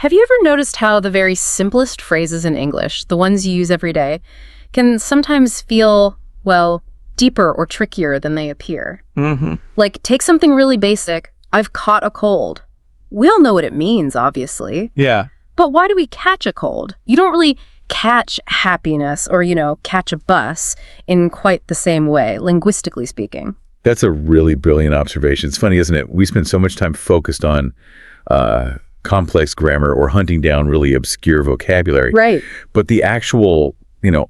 Have you ever noticed how the very simplest phrases in English, the ones you use every day, can sometimes feel, well, deeper or trickier than they appear? Mm-hmm. Like, take something really basic, I've caught a cold. We all know what it means, obviously. Yeah. But why do we catch a cold? You don't really catch happiness or, catch a bus in quite the same way, linguistically speaking. That's a really brilliant observation. It's funny, isn't it? We spend so much time focused on complex grammar or hunting down really obscure vocabulary. Right. But the actual,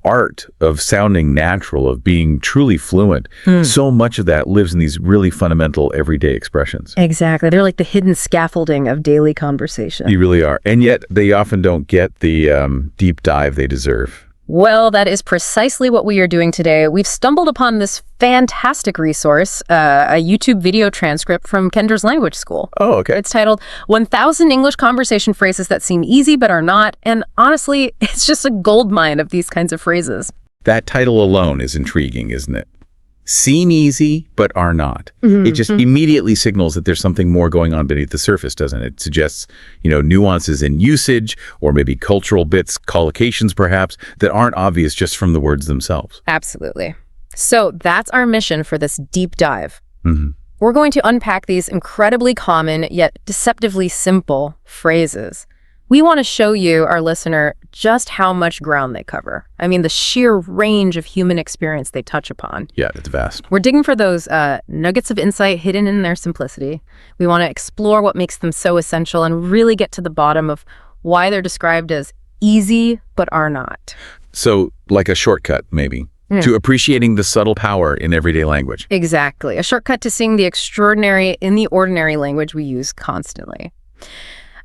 art of sounding natural, of being truly fluent, so much of that lives in these really fundamental everyday expressions. Exactly. They're like the hidden scaffolding of daily conversation. You really are. And yet they often don't get the deep dive they deserve. Well, that is precisely what we are doing today. We've stumbled upon this fantastic resource, a YouTube video transcript from Kendra's Language School. Oh, okay. It's titled 1,000 English Conversation Phrases That Seem Easy But Are Not. And honestly, it's just a goldmine of these kinds of phrases. That title alone is intriguing, isn't it? Seem easy, but are not. Mm-hmm, It just immediately signals that there's something more going on beneath the surface, doesn't it? It suggests, nuances in usage, or maybe cultural bits, collocations perhaps, that aren't obvious just from the words themselves. Absolutely. So that's our mission for this deep dive. Mm-hmm. We're going to unpack these incredibly common, yet deceptively simple phrases. We want to show you, our listener, just how much ground they cover. I mean, the sheer range of human experience they touch upon. Yeah, it's vast. We're digging for those nuggets of insight hidden in their simplicity. We want to explore what makes them so essential and really get to the bottom of why they're described as easy but are not. So, like a shortcut, maybe, to appreciating the subtle power in everyday language. Exactly. A shortcut to seeing the extraordinary in the ordinary language we use constantly.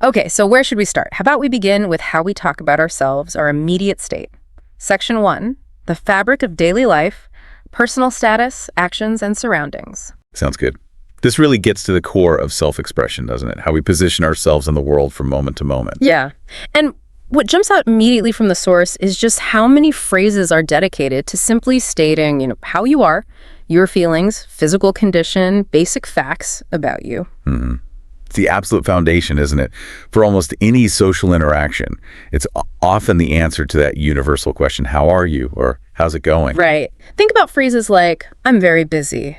Okay, so where should we start? How about we begin with how we talk about ourselves, our immediate state. Section 1, the fabric of daily life, personal status, actions, and surroundings. Sounds good. This really gets to the core of self-expression, doesn't it? How we position ourselves in the world from moment to moment. Yeah. And what jumps out immediately from the source is just how many phrases are dedicated to simply stating, how you are, your feelings, physical condition, basic facts about you. Mm-hmm. It's the absolute foundation, isn't it? For almost any social interaction, it's often the answer to that universal question, how are you? Or how's it going? Right. Think about phrases like, I'm very busy.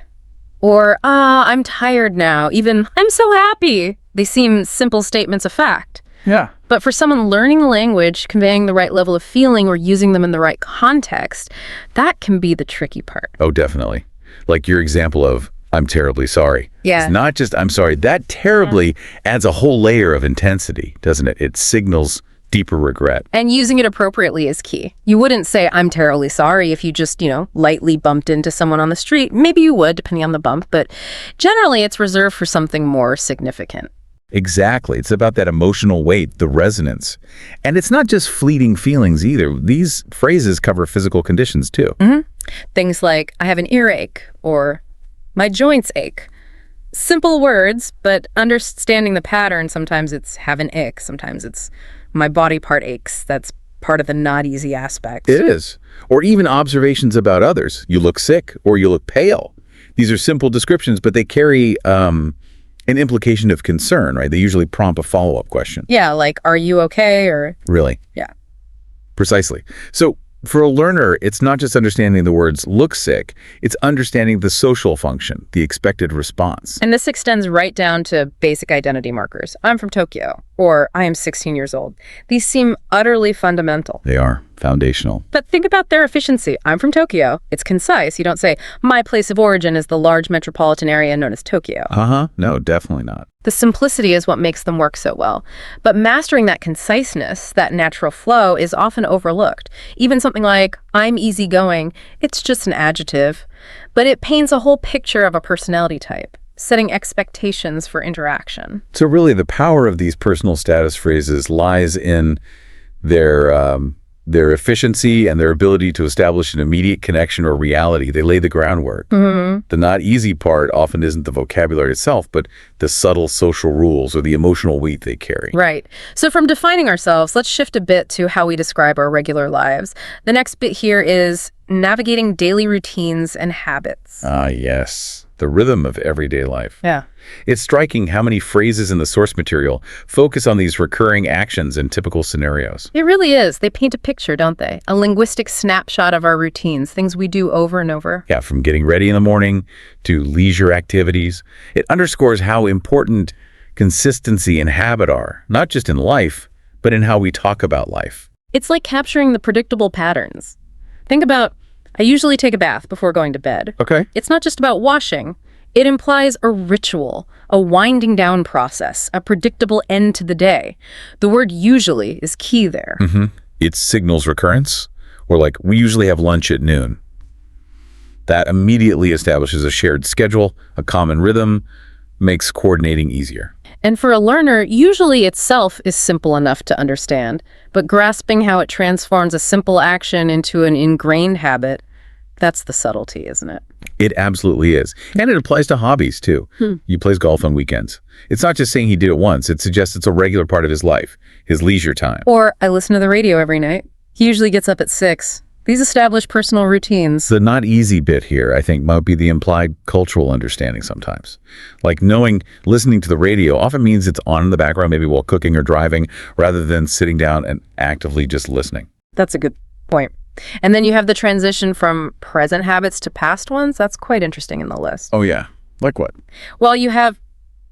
Or, I'm tired now. Even, I'm so happy. They seem simple statements of fact. Yeah. But for someone learning the language, conveying the right level of feeling or using them in the right context, that can be the tricky part. Oh, definitely. Like your example of, I'm terribly sorry. Yeah. It's not just, I'm sorry. That terribly adds a whole layer of intensity, doesn't it? It signals deeper regret. And using it appropriately is key. You wouldn't say, I'm terribly sorry if you just, lightly bumped into someone on the street. Maybe you would, depending on the bump, but generally it's reserved for something more significant. Exactly. It's about that emotional weight, the resonance. And it's not just fleeting feelings either. These phrases cover physical conditions too. Mm-hmm. Things like, I have an earache, or my joints ache. Simple words, but understanding the pattern, sometimes it's have an ick, sometimes it's my body part aches. That's part of the not easy aspect. It is. Or even observations about others. You look sick or you look pale. These are simple descriptions, but they carry an implication of concern, right? They usually prompt a follow-up question. Yeah, like, are you okay? Or really? Yeah. Precisely. So for a learner, it's not just understanding the words look sick, it's understanding the social function, the expected response. And this extends right down to basic identity markers. I'm from Tokyo, or I am 16 years old. These seem utterly fundamental. They are foundational. But think about their efficiency. I'm from Tokyo. It's concise. You don't say, my place of origin is the large metropolitan area known as Tokyo. No, definitely not. The simplicity is what makes them work so well. But mastering that conciseness, that natural flow, is often overlooked. Even something like, I'm easygoing, it's just an adjective. But it paints a whole picture of a personality type, setting expectations for interaction. So really the power of these personal status phrases lies in their efficiency and their ability to establish an immediate connection or reality. They lay the groundwork. Mm-hmm. The not easy part often isn't the vocabulary itself, but the subtle social rules or the emotional weight they carry. Right. So from defining ourselves, let's shift a bit to how we describe our regular lives. The next bit here is navigating daily routines and habits. Ah, yes. the rhythm of everyday life. Yeah. It's striking how many phrases in the source material focus on these recurring actions in typical scenarios. It really is. They paint a picture, don't they? A linguistic snapshot of our routines, things we do over and over. Yeah, from getting ready in the morning to leisure activities. It underscores how important consistency and habit are, not just in life, but in how we talk about life. It's like capturing the predictable patterns. Think about, I usually take a bath before going to bed. Okay. It's not just about washing. It implies a ritual, a winding down process, a predictable end to the day. The word usually is key there. It signals recurrence, or like, we usually have lunch at noon. That immediately establishes a shared schedule, a common rhythm, makes coordinating easier. And for a learner, usually itself is simple enough to understand, but grasping how it transforms a simple action into an ingrained habit, that's the subtlety, isn't it? It absolutely is. And it applies to hobbies, too. He plays golf on weekends. It's not just saying he did it once. It suggests it's a regular part of his life, his leisure time. Or I listen to the radio every night. He usually gets up at 6. These establish personal routines. The not easy bit here, I think, might be the implied cultural understanding sometimes. Like listening to the radio often means it's on in the background, maybe while cooking or driving, rather than sitting down and actively just listening. That's a good point. And then you have the transition from present habits to past ones. That's quite interesting in the list. Oh, yeah. Like what? Well, you have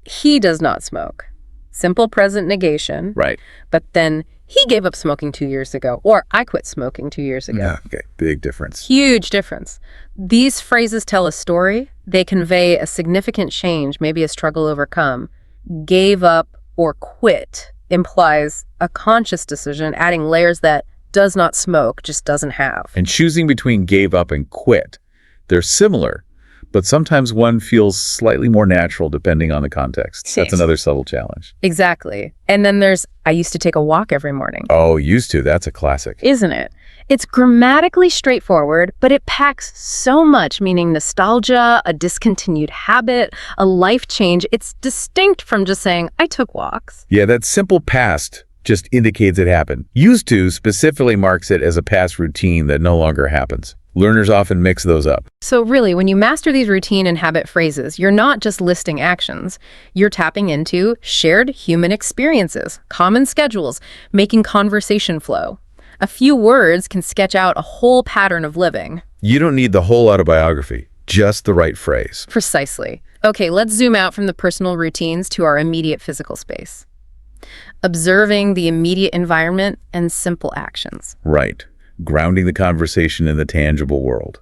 he does not smoke. Simple present negation. Right. But then he gave up smoking 2 years ago, or I quit smoking 2 years ago. Yeah, okay. Big difference. Huge difference. These phrases tell a story. They convey a significant change, maybe a struggle overcome. Gave up or quit implies a conscious decision, adding layers that does not smoke just doesn't have. And choosing between gave up and quit, they're similar, but sometimes one feels slightly more natural depending on the context. That's another subtle challenge. Exactly. And then there's, I used to take a walk every morning. Oh, used to. That's a classic. Isn't it? It's grammatically straightforward, but it packs so much, meaning nostalgia, a discontinued habit, a life change. It's distinct from just saying, I took walks. Yeah, that simple past just indicates it happened. Used to specifically marks it as a past routine that no longer happens. Learners often mix those up. So really, when you master these routine and habit phrases, you're not just listing actions. You're tapping into shared human experiences, common schedules, making conversation flow. A few words can sketch out a whole pattern of living. You don't need the whole autobiography, just the right phrase. Precisely. Okay, let's zoom out from the personal routines to our immediate physical space. Observing the immediate environment and simple actions. Right. Grounding the conversation in the tangible world.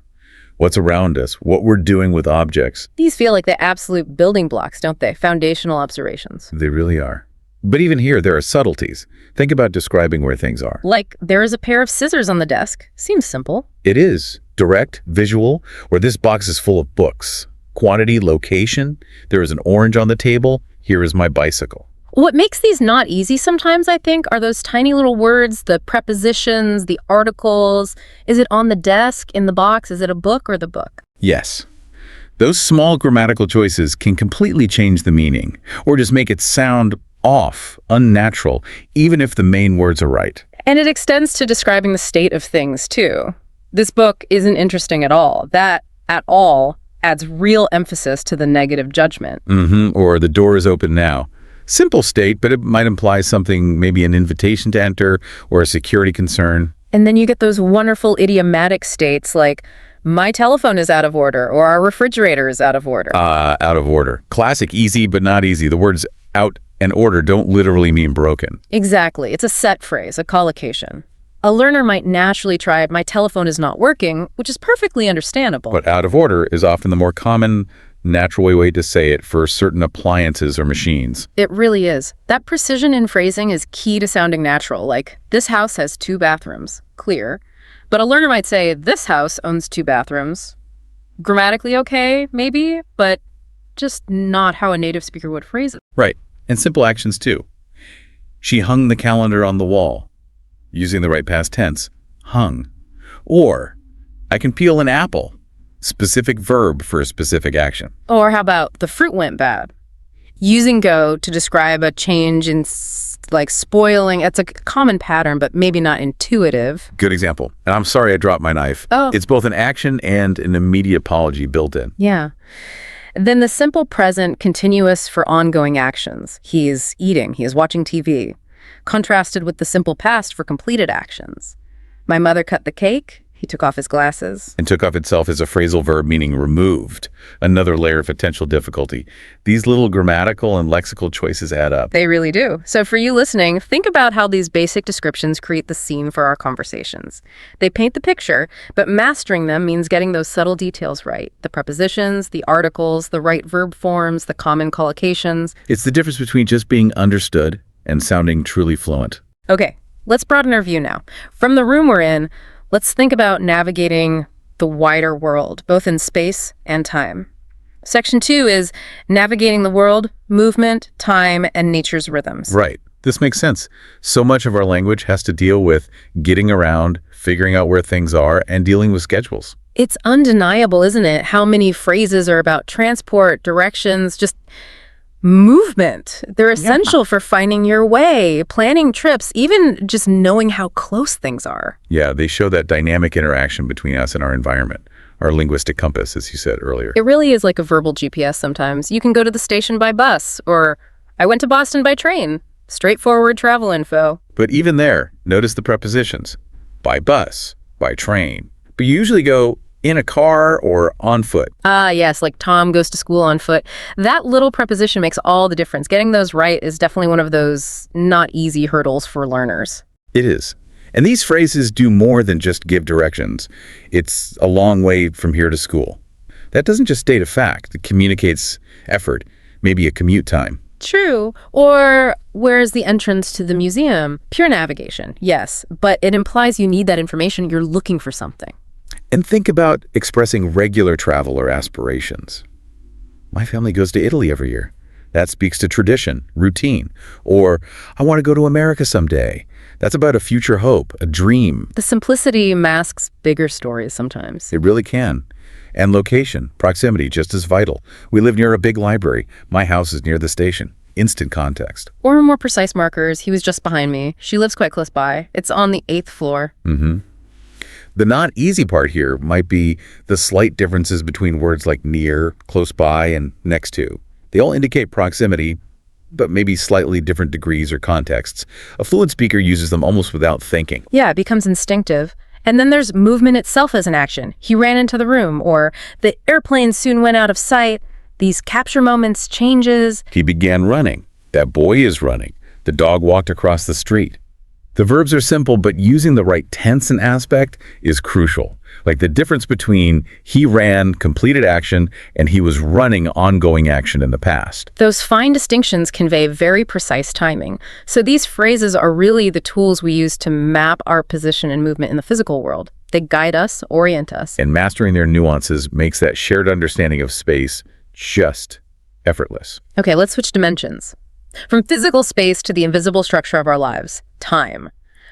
What's around us, what we're doing with objects. These feel like the absolute building blocks, don't they? Foundational observations. They really are. But even here, there are subtleties. Think about describing where things are. Like, there is a pair of scissors on the desk. Seems simple. It is. Direct, visual, or this box is full of books. Quantity, location. There is an orange on the table. Here is my bicycle. What makes these not easy sometimes, I think, are those tiny little words, the prepositions, the articles. Is it on the desk, in the box? Is it a book or the book? Yes. Those small grammatical choices can completely change the meaning, or just make it sound off, unnatural, even if the main words are right. And it extends to describing the state of things, too. This book isn't interesting at all. That, at all, adds real emphasis to the negative judgment. Or the door is open now. Simple state, but it might imply something, maybe an invitation to enter or a security concern. And then you get those wonderful idiomatic states like, my telephone is out of order, or our refrigerator is out of order. Out of order. Classic, easy but not easy. The words out and order don't literally mean broken. Exactly. It's a set phrase, a collocation. A learner might naturally try, my telephone is not working, which is perfectly understandable. But out of order is often the more common, natural way to say it for certain appliances or machines. It really is. That precision in phrasing is key to sounding natural, like, this house has 2 bathrooms. Clear. But a learner might say, this house owns 2 bathrooms. Grammatically okay, maybe, but just not how a native speaker would phrase it. Right. And simple actions too. She hung the calendar on the wall. Using the right past tense. Hung. Or, I can peel an apple. Specific verb for a specific action. Or how about the fruit went bad? Using go to describe a change in like spoiling. It's a common pattern, but maybe not intuitive. Good example. And I'm sorry I dropped my knife. Oh. It's both an action and an immediate apology built in. Yeah. Then the simple present continuous for ongoing actions. He is eating, he is watching TV. Contrasted with the simple past for completed actions. My mother cut the cake, he took off his glasses. And took off itself is a phrasal verb meaning removed, another layer of potential difficulty. These little grammatical and lexical choices add up. They really do. So for you listening, think about how these basic descriptions create the scene for our conversations. They paint the picture, but mastering them means getting those subtle details right. The prepositions, the articles, the right verb forms, the common collocations. It's the difference between just being understood and sounding truly fluent. Okay, let's broaden our view now. From the room we're in, let's think about navigating the wider world, both in space and time. Section 2 is navigating the world, movement, time, and nature's rhythms. Right. This makes sense. So much of our language has to deal with getting around, figuring out where things are, and dealing with schedules. It's undeniable, isn't it, how many phrases are about transport, directions, just movement. They're essential for finding your way, planning trips, even just knowing how close things are. Yeah, they show that dynamic interaction between us and our environment, our linguistic compass, as you said earlier. It really is like a verbal GPS sometimes. You can go to the station by bus, or I went to Boston by train. Straightforward travel info. But even there, notice the prepositions. By bus, by train. But you usually go in a car or on foot. Ah, yes, like Tom goes to school on foot. That little preposition makes all the difference. Getting those right is definitely one of those not easy hurdles for learners. It is. And these phrases do more than just give directions. It's a long way from here to school. That doesn't just state a fact. It communicates effort, maybe a commute time. True. Or where's the entrance to the museum? Pure navigation, yes. But it implies you need that information. You're looking for something. And think about expressing regular travel or aspirations. My family goes to Italy every year. That speaks to tradition, routine. Or, I want to go to America someday. That's about a future hope, a dream. The simplicity masks bigger stories sometimes. It really can. And location, proximity, just as vital. We live near a big library. My house is near the station. Instant context. Or more precise markers. He was just behind me. She lives quite close by. It's on the 8th floor. Mm-hmm. The not easy part here might be the slight differences between words like near, close by, and next to. They all indicate proximity, but maybe slightly different degrees or contexts. A fluent speaker uses them almost without thinking. Yeah, it becomes instinctive. And then there's movement itself as an action. He ran into the room, or the airplane soon went out of sight. These capture moments, changes. He began running. That boy is running. The dog walked across the street. The verbs are simple, but using the right tense and aspect is crucial. Like the difference between he ran, completed action, and he was running, ongoing action in the past. Those fine distinctions convey very precise timing. So these phrases are really the tools we use to map our position and movement in the physical world. They guide us, orient us. And mastering their nuances makes that shared understanding of space just effortless. Okay, let's switch dimensions. From physical space to the invisible structure of our lives, time.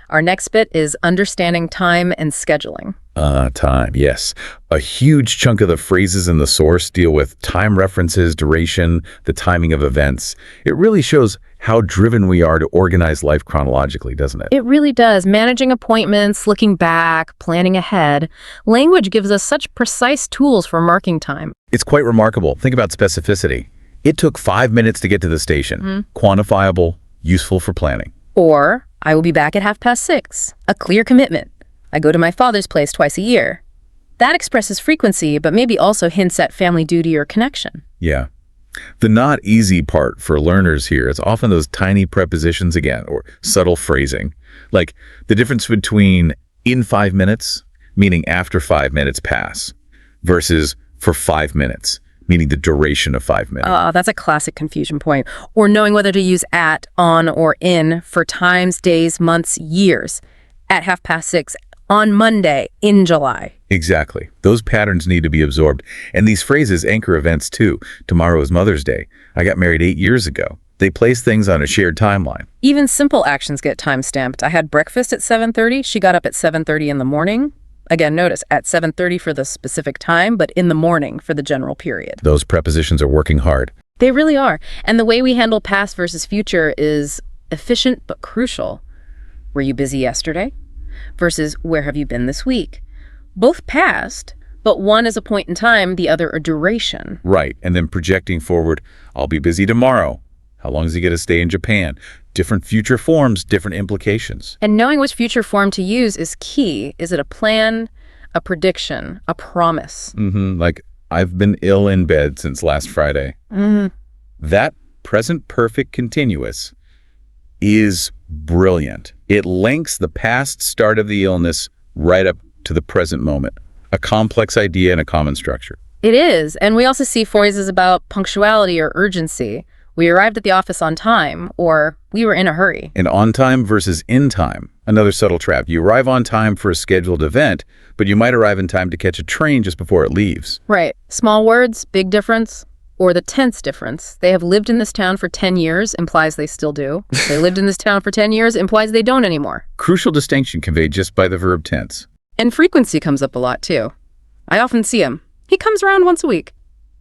Our next bit is understanding time and scheduling. Time, yes. A huge chunk of the phrases in the source deal with time references, duration, the timing of events. It really shows how driven we are to organize life chronologically, doesn't it? It really does. Managing appointments, looking back, planning ahead. Language gives us such precise tools for marking time. It's quite remarkable. Think about specificity. It took 5 minutes to get to the station. Quantifiable, useful for planning. Or, I will be back at 6:30. A clear commitment. I go to my father's place twice a year. That expresses frequency, but maybe also hints at family duty or connection. Yeah. The not easy part for learners here is often those tiny prepositions again, or subtle phrasing. Like the difference between in 5 minutes, meaning after 5 minutes pass, versus for 5 minutes, meaning the duration of 5 minutes. That's a classic confusion point. Or knowing whether to use at, on, or in for times, days, months, years. At 6:30, on Monday, in July. Exactly. Those patterns need to be absorbed. And these phrases anchor events too. Tomorrow is Mother's Day. I got married 8 years ago. They place things on a shared timeline. Even simple actions get time-stamped. I had breakfast at 7:30. She got up at 7:30 in the morning. Again, notice, at 7:30 for the specific time, but in the morning for the general period. Those prepositions are working hard. They really are. And the way we handle past versus future is efficient but crucial. Were you busy yesterday? Versus where have you been this week? Both past, But one is a point in time, the other a duration. Right, and then projecting forward, I'll be busy tomorrow. How long does he get to stay in Japan? Different future forms, different implications. And knowing which future form to use is key. Is it a plan, a prediction, a promise? Like, I've been ill in bed since last Friday. That present perfect continuous is brilliant. It links the past start of the illness right up to the present moment. A complex idea and a common structure. It is. And we also see phrases about punctuality or urgency. We arrived at the office on time, or we were in a hurry. And on time versus in time. Another subtle trap. You arrive on time for a scheduled event, but you might arrive in time to catch a train just before it leaves. Right. Small words, big difference. Or the tense difference. They have lived in this town for 10 years, implies they still do. They lived in this town for 10 years, implies they don't anymore. Crucial distinction conveyed just by the verb tense. And frequency comes up a lot, too. I often see him. He comes around once a week.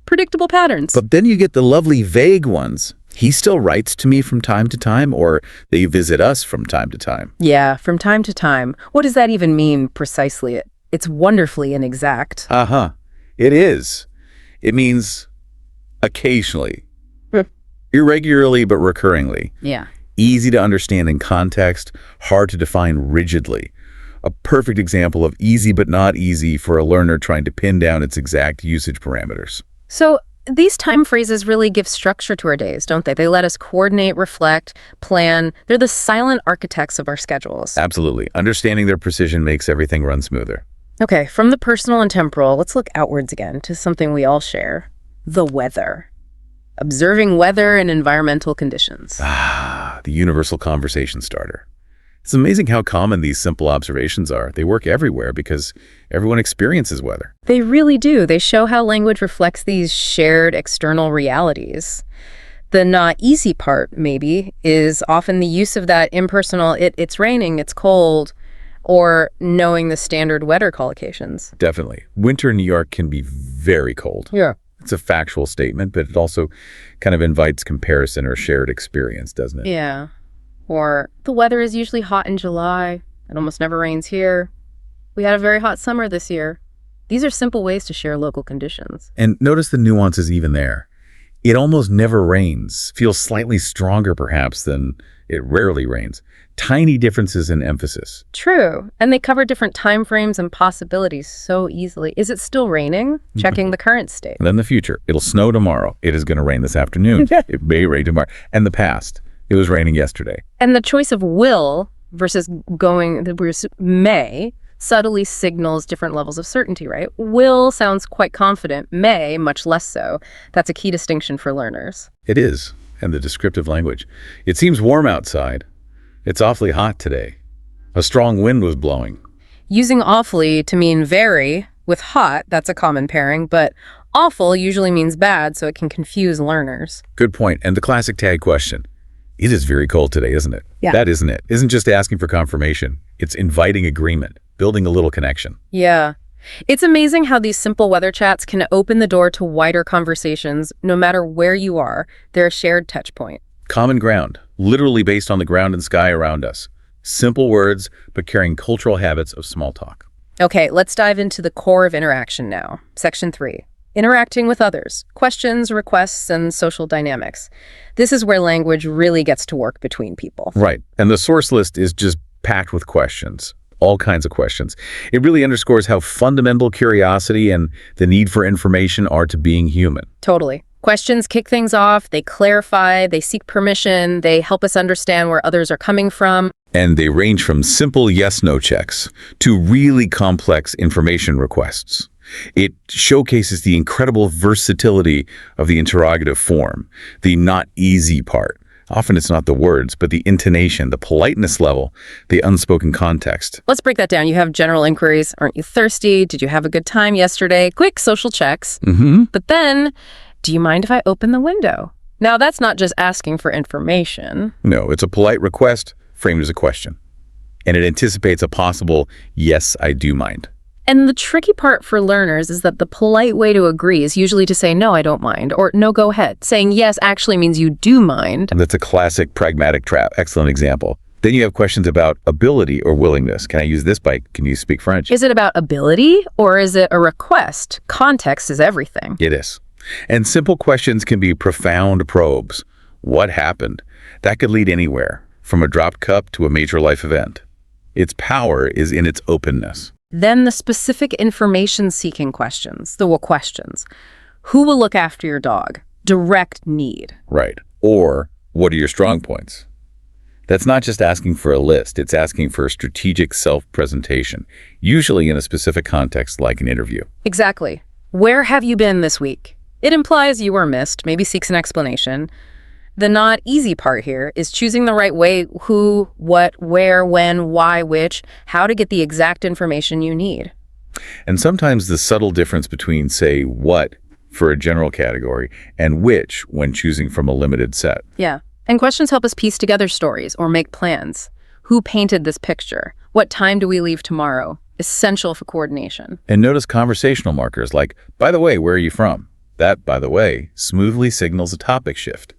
Predictable patterns. But then you get the lovely vague ones. He still writes to me from time to time, or they visit us from time to time. Yeah, from time to time. What does that even mean precisely? It's wonderfully inexact. It is. It means occasionally. Irregularly, but recurringly. Yeah. Easy to understand in context, hard to define rigidly. A perfect example of easy but not easy for a learner trying to pin down its exact usage parameters. So these time phrases really give structure to our days, don't they? They let us coordinate, reflect, plan. They're the silent architects of our schedules. Absolutely. Understanding their precision makes everything run smoother. Okay, from the personal and temporal, let's look outwards again to something we all share. The weather. Observing weather and environmental conditions. The universal conversation starter. It's amazing how common these simple observations are. They work everywhere because everyone experiences weather. They really do. They show how language reflects these shared external realities. The not easy part, maybe, is often the use of that impersonal, it's raining, it's cold, or knowing the standard weather collocations. Definitely. Winter in New York can be very cold. Yeah. It's a factual statement, but it also kind of invites comparison or shared experience, doesn't it? Yeah. Or the weather is usually hot in July. It almost never rains here. We had a very hot summer this year. These are simple ways to share local conditions. And notice the nuances even there. It almost never rains. Feels slightly stronger perhaps than it rarely rains. Tiny differences in emphasis. True. And they cover different time frames and possibilities so easily. Is it still raining? Checking the current state. And then the future. It'll snow tomorrow. It is going to rain this afternoon. It may rain tomorrow. And the past. It was raining yesterday. And the choice of will versus may subtly signals different levels of certainty, right? Will sounds quite confident, may much less so. That's a key distinction for learners. It is. And the descriptive language. It seems warm outside. It's awfully hot today. A strong wind was blowing. Using awfully to mean very with hot, that's a common pairing, but awful usually means bad, so it can confuse learners. Good point. And the classic tag question. It is very cold today, isn't it? Yeah. That isn't it. Isn't just asking for confirmation. It's inviting agreement, building a little connection. Yeah. It's amazing how these simple weather chats can open the door to wider conversations. No matter where you are, they're a shared touch point. Common ground, literally based on the ground and sky around us. Simple words, but carrying cultural habits of small talk. Okay, let's dive into the core of interaction now. Section 3. Interacting with others, questions, requests, and social dynamics. This is where language really gets to work between people. Right. And the source list is just packed with questions, all kinds of questions. It really underscores how fundamental curiosity and the need for information are to being human. Totally. Questions kick things off, they clarify, they seek permission, they help us understand where others are coming from. And they range from simple yes-no checks to really complex information requests. It showcases the incredible versatility of the interrogative form, the not easy part. Often it's not the words, but the intonation, the politeness level, the unspoken context. Let's break that down. You have general inquiries. Aren't you thirsty? Did you have a good time yesterday? Quick social checks. But then, do you mind if I open the window? Now, that's not just asking for information. No, it's a polite request framed as a question. And it anticipates a possible, yes, I do mind. And the tricky part for learners is that the polite way to agree is usually to say, no, I don't mind, or no, go ahead. Saying yes actually means you do mind. And that's a classic pragmatic trap. Excellent example. Then you have questions about ability or willingness. Can I use this bike? Can you speak French? Is it about ability or is it a request? Context is everything. It is. And simple questions can be profound probes. What happened? That could lead anywhere, from a dropped cup to a major life event. Its power is in its openness. Then the specific information-seeking questions, the what questions. Who will look after your dog? Direct need. Right. Or, what are your strong points? That's not just asking for a list, it's asking for a strategic self-presentation, usually in a specific context like an interview. Exactly. Where have you been this week? It implies you were missed, maybe seeks an explanation. The not easy part here is choosing the right way, who, what, where, when, why, which, how to get the exact information you need. And sometimes the subtle difference between, say, what for a general category and which when choosing from a limited set. Yeah. And questions help us piece together stories or make plans. Who painted this picture? What time do we leave tomorrow? Essential for coordination. And notice conversational markers like, by the way, where are you from? That, by the way, smoothly signals a topic shift.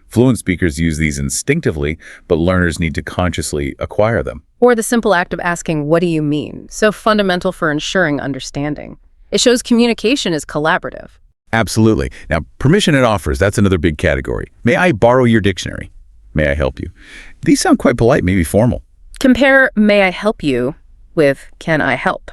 Fluent speakers use these instinctively, but learners need to consciously acquire them. Or the simple act of asking, what do you mean? So fundamental for ensuring understanding. It shows communication is collaborative. Absolutely. Now, permission and offers, that's another big category. May I borrow your dictionary? May I help you? These sound quite polite, maybe formal. Compare may I help you with can I help?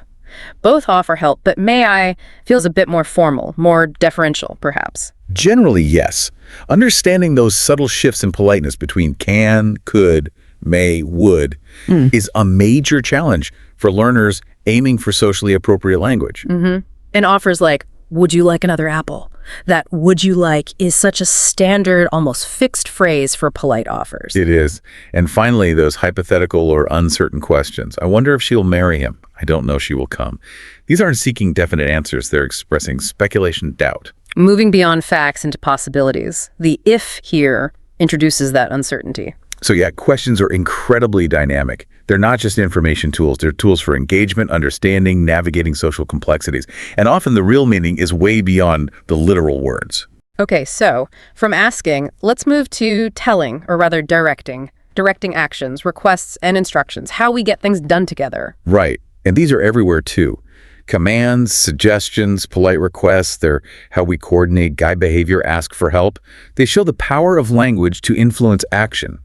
Both offer help, but may I feels a bit more formal, more deferential, perhaps. Generally, yes. Understanding those subtle shifts in politeness between can, could, may, would is a major challenge for learners aiming for socially appropriate language. And offers like, would you like another apple? That would you like is such a standard, almost fixed phrase for polite offers. It is. And finally, those hypothetical or uncertain questions. I wonder if she'll marry him. I don't know she will come. These aren't seeking definite answers. They're expressing speculation, doubt. Moving beyond facts into possibilities. The if here introduces that uncertainty. So yeah, questions are incredibly dynamic. They're not just information tools. They're tools for engagement, understanding, navigating social complexities. And often the real meaning is way beyond the literal words. Okay, so from asking, let's move to telling, or rather directing. Directing actions, requests, and instructions. How we get things done together. Right. And these are everywhere too. Commands, suggestions, polite requests, they're how we coordinate, guide behavior, ask for help. They show the power of language to influence action.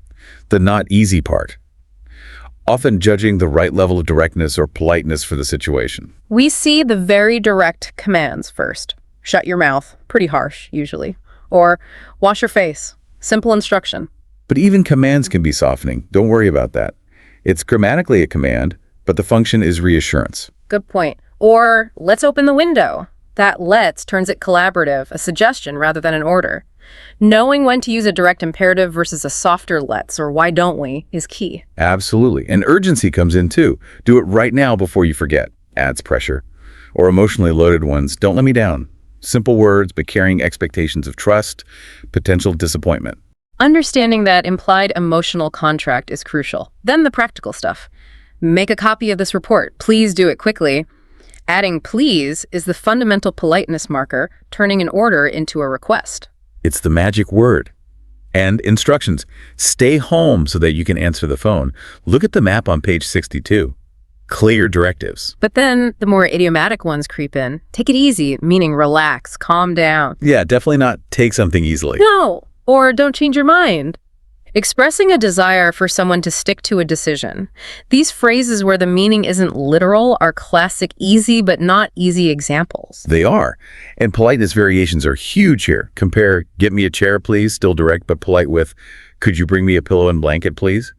The not easy part. Often judging the right level of directness or politeness for the situation. We see the very direct commands first. Shut your mouth, pretty harsh, usually. Or wash your face, simple instruction. But even commands can be softening. Don't worry about that. It's grammatically a command, but the function is reassurance. Good point. Or let's open the window. That let's turns it collaborative, a suggestion rather than an order. Knowing when to use a direct imperative versus a softer let's or why don't we is key. Absolutely. And urgency comes in too. Do it right now before you forget. Adds pressure. Or emotionally loaded ones. Don't let me down. Simple words, but carrying expectations of trust, potential disappointment. Understanding that implied emotional contract is crucial. Then the practical stuff. Make a copy of this report. Please do it quickly. Adding please is the fundamental politeness marker, turning an order into a request. It's the magic word. And instructions. Stay home so that you can answer the phone. Look at the map on page 62. Clear directives. But then the more idiomatic ones creep in. Take it easy, meaning relax, calm down. Yeah, definitely not take something easily. No, or don't change your mind. Expressing a desire for someone to stick to a decision. These phrases where the meaning isn't literal are classic easy but not easy examples. They are. And politeness variations are huge here. Compare, get me a chair, please, still direct but polite with, could you bring me a pillow and blanket, please?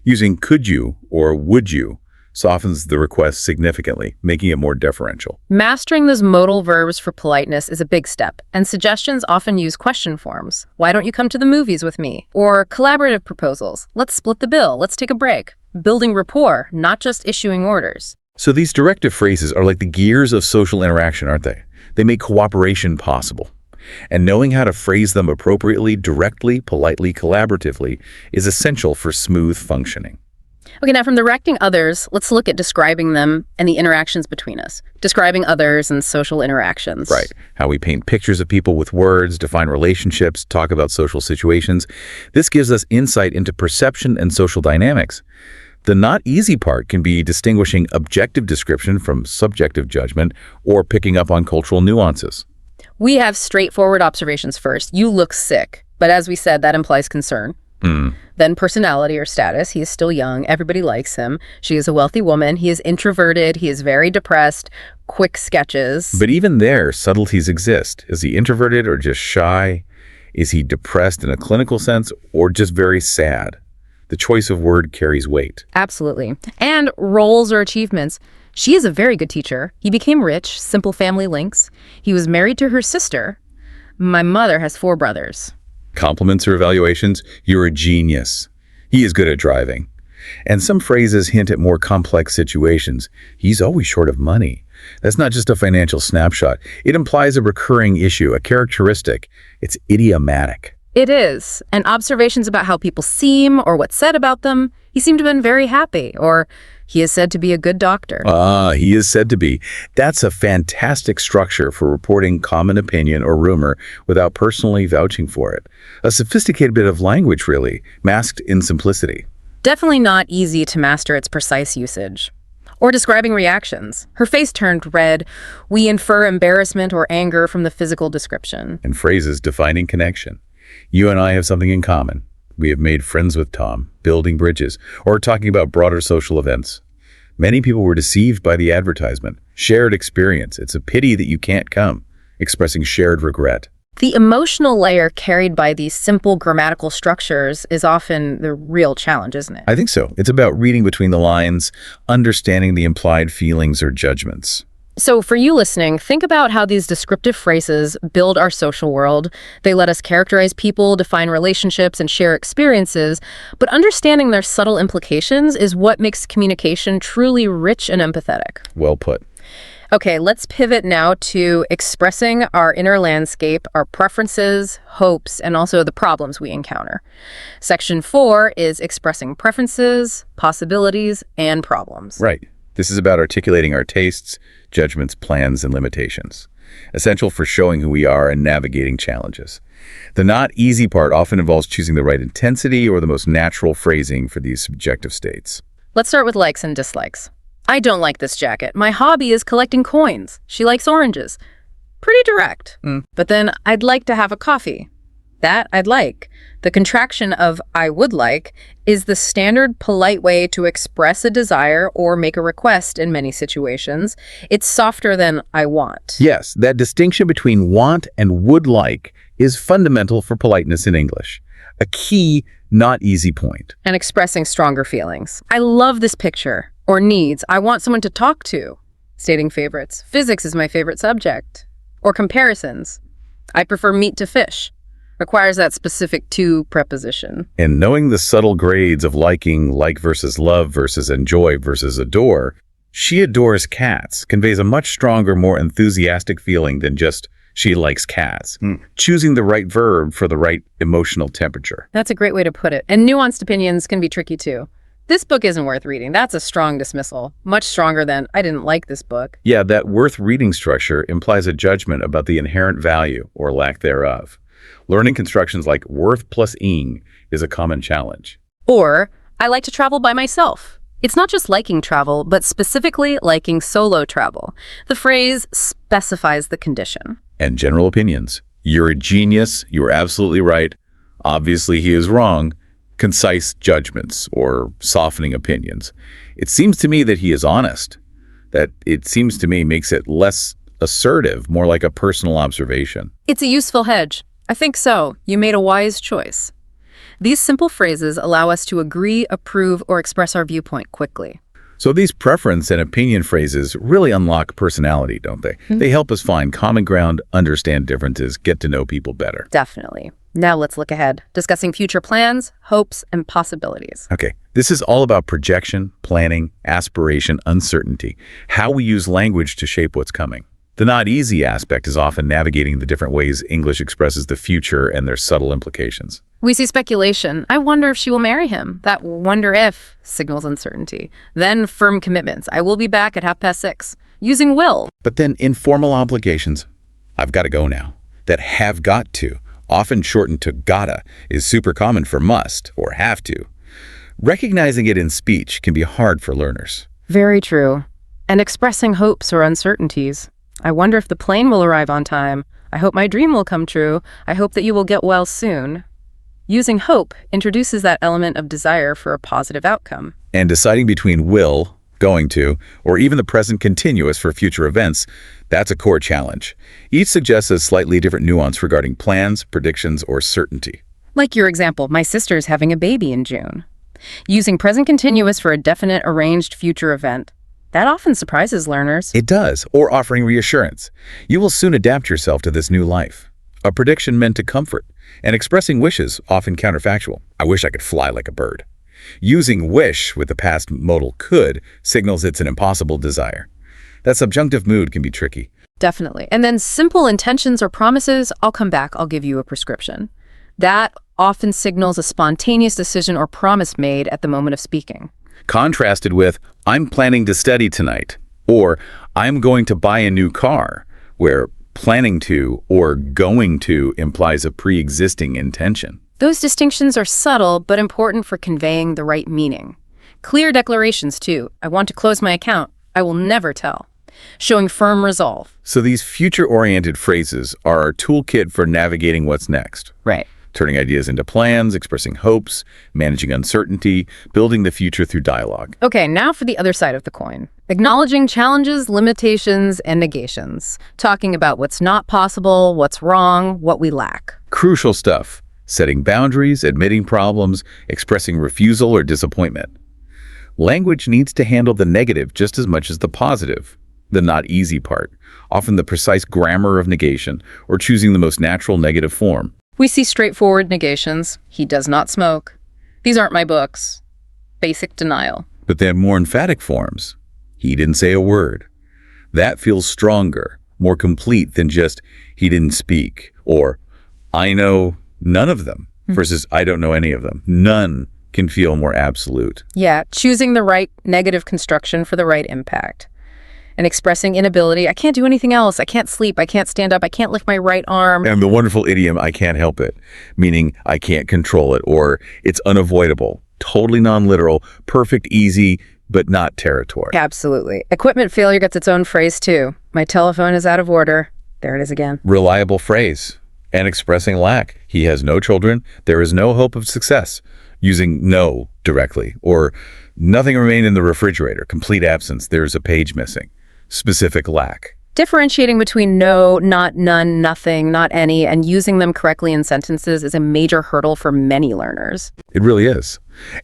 Using could you or would you softens the request significantly, making it more deferential. Mastering those modal verbs for politeness is a big step, and suggestions often use question forms. Why don't you come to the movies with me? Or collaborative proposals. Let's split the bill. Let's take a break. Building rapport, not just issuing orders. So these directive phrases are like the gears of social interaction, aren't they? They make cooperation possible. And knowing how to phrase them appropriately, directly, politely, collaboratively is essential for smooth functioning. Okay, now from directing others, let's look at describing them and the interactions between us. Describing others and social interactions. Right. How we paint pictures of people with words, define relationships, talk about social situations. This gives us insight into perception and social dynamics. The not easy part can be distinguishing objective description from subjective judgment or picking up on cultural nuances. We have straightforward observations first. You look sick. But as we said, that implies concern. Then personality or status. He is still young. Everybody likes him. She is a wealthy woman. He is introverted. He is very depressed. Quick sketches. But even there, subtleties exist. Is he introverted or just shy? Is he depressed in a clinical sense or just very sad? The choice of word carries weight. Absolutely. And roles or achievements. She is a very good teacher. He became rich, simple family links. He was married to her sister. My mother has 4 brothers. Compliments or evaluations, you're a genius. He is good at driving. And some phrases hint at more complex situations. He's always short of money. That's not just a financial snapshot. It implies a recurring issue, a characteristic. It's idiomatic. It is. And observations about how people seem or what's said about them. He seemed to have been very happy, or he is said to be a good doctor. He is said to be. That's a fantastic structure for reporting common opinion or rumor without personally vouching for it. A sophisticated bit of language, really, masked in simplicity. Definitely not easy to master its precise usage. Or describing reactions. Her face turned red. We infer embarrassment or anger from the physical description. And phrases defining connection. You and I have something in common. We have made friends with Tom, building bridges, or talking about broader social events. Many people were deceived by the advertisement. Shared experience. It's a pity that you can't come. Expressing shared regret. The emotional layer carried by these simple grammatical structures is often the real challenge, isn't it? I think so. It's about reading between the lines, understanding the implied feelings or judgments. So for you listening, think about how these descriptive phrases build our social world. They let us characterize people, define relationships, and share experiences. But understanding their subtle implications is what makes communication truly rich and empathetic. Well put. Okay, let's pivot now to expressing our inner landscape, our preferences, hopes, and also the problems we encounter. Section 4 is expressing preferences, possibilities, and problems. Right. This is about articulating our tastes, judgments, plans, and limitations. Essential for showing who we are and navigating challenges. The not easy part often involves choosing the right intensity or the most natural phrasing for these subjective states. Let's start with likes and dislikes. I don't like this jacket. My hobby is collecting coins. She likes oranges. Pretty direct. But then I'd like to have a coffee. That I'd like. The contraction of I would like is the standard polite way to express a desire or make a request in many situations. It's softer than I want. Yes, that distinction between want and would like is fundamental for politeness in English. A key, not easy point. And expressing stronger feelings. I love this picture. Or needs. I want someone to talk to. Stating favorites. Physics is my favorite subject. Or comparisons. I prefer meat to fish. Requires that specific to preposition. And knowing the subtle grades of liking, like versus love versus enjoy versus adore, she adores cats conveys a much stronger, more enthusiastic feeling than just she likes cats. Choosing the right verb for the right emotional temperature. That's a great way to put it. And nuanced opinions can be tricky too. This book isn't worth reading. That's a strong dismissal. Much stronger than, I didn't like this book. Yeah, that worth reading structure implies a judgment about the inherent value or lack thereof. Learning constructions like worth plus ing is a common challenge. Or, I like to travel by myself. It's not just liking travel, but specifically liking solo travel. The phrase specifies the condition. And general opinions. You're a genius. You are absolutely right. Obviously, he is wrong. Concise judgments or softening opinions. It seems to me that he is honest. That it seems to me makes it less assertive, more like a personal observation. It's a useful hedge. I think so. You made a wise choice. These simple phrases allow us to agree, approve, or express our viewpoint quickly. So these preference and opinion phrases really unlock personality, don't they? They help us find common ground, understand differences, get to know people better. Definitely. Now let's look ahead, discussing future plans, hopes, and possibilities. Okay, this is all about projection, planning, aspiration, uncertainty, how we use language to shape what's coming. The not easy aspect is often navigating the different ways English expresses the future and their subtle implications. We see speculation. I wonder if she will marry him. That wonder if signals uncertainty. Then firm commitments. I will be back at 6:30. Using will. But then informal obligations. I've got to go now. That have got to, often shortened to gotta, is super common for must or have to. Recognizing it in speech can be hard for learners. Very true. And expressing hopes or uncertainties. I wonder if the plane will arrive on time. I hope my dream will come true. I hope that you will get well soon. Using hope introduces that element of desire for a positive outcome. And deciding between will, going to, or even the present continuous for future events, that's a core challenge. Each suggests a slightly different nuance regarding plans, predictions, or certainty. Like your example, my sister's having a baby in June. Using present continuous for a definite arranged future event. That often surprises learners. It does, or offering reassurance. You will soon adapt yourself to this new life. A prediction meant to comfort, and expressing wishes, often counterfactual. I wish I could fly like a bird. Using wish with the past modal could signals it's an impossible desire. That subjunctive mood can be tricky. Definitely. And then simple intentions or promises, I'll come back, I'll give you a prescription. That often signals a spontaneous decision or promise made at the moment of speaking. Contrasted with, I'm planning to study tonight, or I'm going to buy a new car, where planning to or going to implies a pre-existing intention. Those distinctions are subtle but important for conveying the right meaning. Clear declarations, too. I want to close my account. I will never tell. Showing firm resolve. So these future-oriented phrases are our toolkit for navigating what's next. Right. Turning ideas into plans, expressing hopes, managing uncertainty, building the future through dialogue. Okay, now for the other side of the coin. Acknowledging challenges, limitations, and negations. Talking about what's not possible, what's wrong, what we lack. Crucial stuff. Setting boundaries, admitting problems, expressing refusal or disappointment. Language needs to handle the negative just as much as the positive. The not easy part, often the precise grammar of negation or choosing the most natural negative form. We see straightforward negations. He does not smoke. These aren't my books. Basic denial. But then more emphatic forms. He didn't say a word. That feels stronger, more complete than just he didn't speak, or I know none of them versus I don't know any of them. None can feel more absolute. Yeah, choosing the right negative construction for the right impact. And expressing inability. I can't do anything else. I can't sleep. I can't stand up. I can't lift my right arm. And the wonderful idiom, I can't help it, meaning I can't control it, or it's unavoidable, totally non-literal, perfect, easy, but not territory. Absolutely. Equipment failure gets its own phrase too. My telephone is out of order. There it is again. Reliable phrase. And expressing lack. He has no children. There is no hope of success. Using no directly. Or nothing remained in the refrigerator. Complete absence. There's a page missing. Specific lack. Differentiating between no, not, none, nothing, not any, and using them correctly in sentences is a major hurdle for many learners. It really is.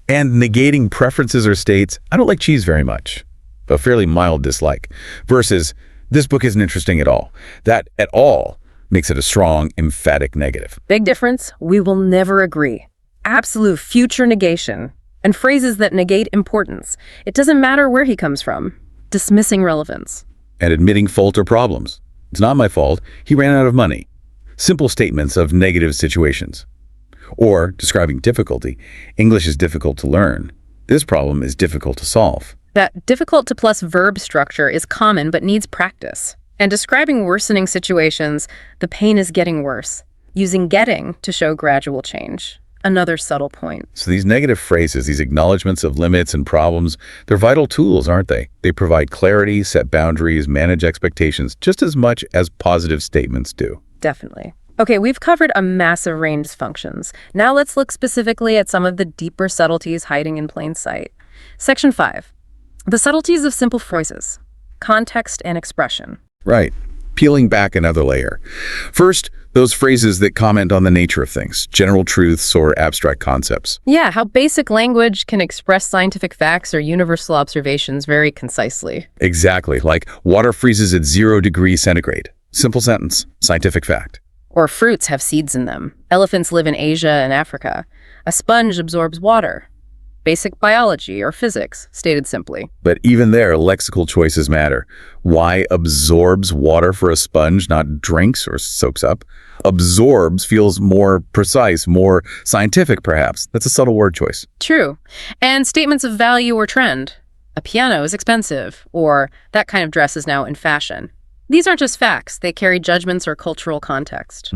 And negating preferences or states, I don't like cheese very much. A fairly mild dislike. Versus, this book isn't interesting at all. That at all makes it a strong, emphatic negative. Big difference, we will never agree. Absolute future negation. And phrases that negate importance. It doesn't matter where he comes from. Dismissing relevance. And admitting fault or problems. It's not my fault. He ran out of money. Simple statements of negative situations. Or, describing difficulty, English is difficult to learn. This problem is difficult to solve. That difficult to plus verb structure is common but needs practice. And describing worsening situations, the pain is getting worse. Using getting to show gradual change. Another subtle point. So these negative phrases, these acknowledgments of limits and problems, they're vital tools, aren't they? They provide clarity, set boundaries, manage expectations, just as much as positive statements do. Definitely. Okay, we've covered a massive range of functions. Now let's look specifically at some of the deeper subtleties hiding in plain sight. Section 5. The subtleties of simple phrases. Context and expression. Right. Peeling back another layer. First, those phrases that comment on the nature of things, general truths or abstract concepts. Yeah, how basic language can express scientific facts or universal observations very concisely. Exactly, like water freezes at 0 degrees centigrade. Simple sentence, scientific fact. Or fruits have seeds in them. Elephants live in Asia and Africa. A sponge absorbs water. basic biology or physics, stated simply. But even there, lexical choices matter. Y absorbs water for a sponge, not drinks or soaks up. Absorbs feels more precise, more scientific, perhaps. That's a subtle word choice. True. And statements of value or trend. A piano is expensive, or that kind of dress is now in fashion. These aren't just facts. They carry judgments or cultural context.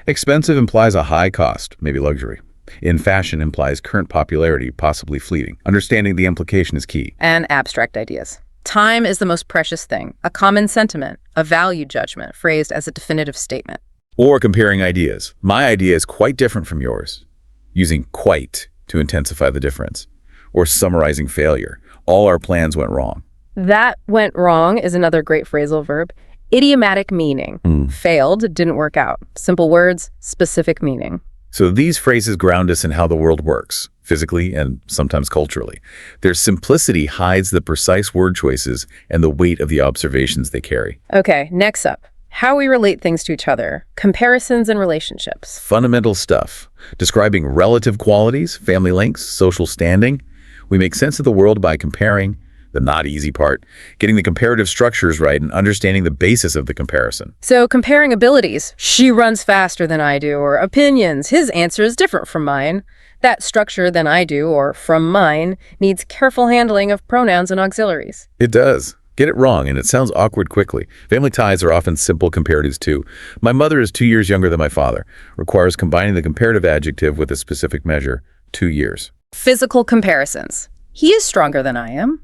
Expensive implies a high cost, maybe luxury. In fashion implies current popularity, possibly fleeting. Understanding the implication is key. And abstract ideas. Time is the most precious thing, a common sentiment, a value judgment phrased as a definitive statement. Or comparing ideas. My idea is quite different from yours. Using quite to intensify the difference. Or summarizing failure. All our plans went wrong. That went wrong is another great phrasal verb. Idiomatic meaning. Failed, didn't work out. Simple words, specific meaning. So these phrases ground us in how the world works, physically and sometimes culturally. Their simplicity hides the precise word choices and the weight of the observations they carry. Okay, next up. How we relate things to each other. Comparisons and relationships. Fundamental stuff. Describing relative qualities, family links, social standing. We make sense of the world by comparing, the not easy part, getting the comparative structures right and understanding the basis of the comparison. So comparing abilities, she runs faster than I do, or opinions, his answer is different from mine. That structure than I do, or from mine, needs careful handling of pronouns and auxiliaries. It does. Get it wrong, and it sounds awkward quickly. Family ties are often simple comparatives too. My mother is 2 years younger than my father. Requires combining the comparative adjective with a specific measure, 2 years. Physical comparisons. He is stronger than I am.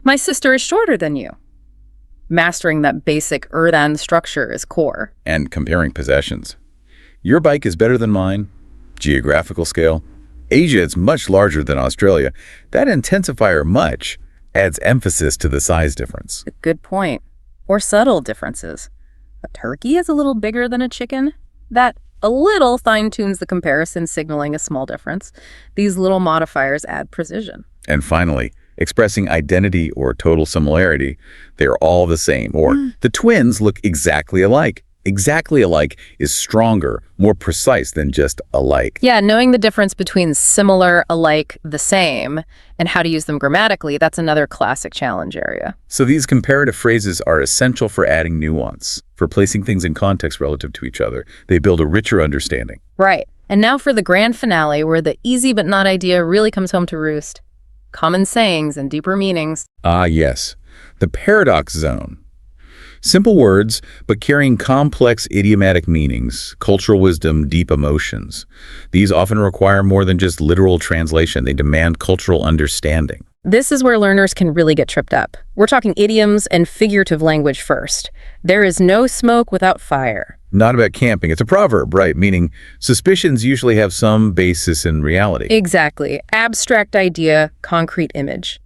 My sister is shorter than you. Mastering that basic than structure is core. And comparing possessions. Your bike is better than mine. Geographical scale. Asia is much larger than Australia. That intensifier much adds emphasis to the size difference. Good point. Or subtle differences. A turkey is a little bigger than a chicken. That a little fine-tunes the comparison, signaling a small difference. These little modifiers add precision. And finally, expressing identity or total similarity. They're all the same. Or the twins look exactly alike. Exactly alike is stronger, more precise than just alike. Yeah, knowing the difference between similar, alike, the same, and how to use them grammatically, that's another classic challenge area. So these comparative phrases are essential for adding nuance, for placing things in context relative to each other. They build a richer understanding. Right. And now for the grand finale, where the easy but not idea really comes home to roost. Common sayings and deeper meanings. Ah, yes. The paradox zone. Simple words, but carrying complex idiomatic meanings, cultural wisdom, deep emotions. These often require more than just literal translation. They demand cultural understanding. This is where learners can really get tripped up. We're talking idioms and figurative language first. There is no smoke without fire. Not about camping. It's a proverb, right? Meaning suspicions usually have some basis in reality. Exactly. Abstract idea, concrete image.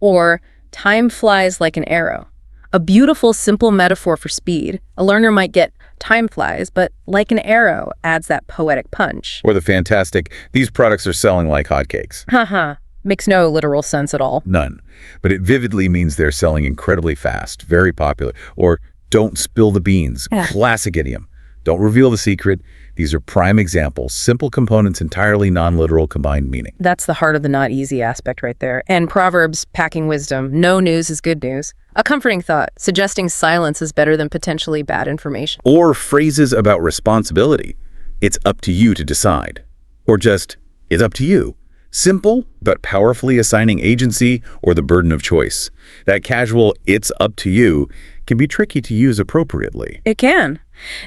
Or time flies like an arrow. A beautiful, simple metaphor for speed. A learner might get time flies, but like an arrow adds that poetic punch. Or the fantastic, these products are selling like hotcakes. Haha. Makes no literal sense at all. None. But it vividly means they're selling incredibly fast, very popular. Or don't spill the beans. Classic idiom. Don't reveal the secret. These are prime examples, simple components, entirely non-literal combined meaning. That's the heart of the not easy aspect right there. And Proverbs, packing wisdom. No news is good news. A comforting thought, suggesting silence is better than potentially bad information. Or phrases about responsibility. It's up to you to decide. Or just, it's up to you. Simple, but powerfully assigning agency or the burden of choice. That casual, it's up to you, can be tricky to use appropriately. It can.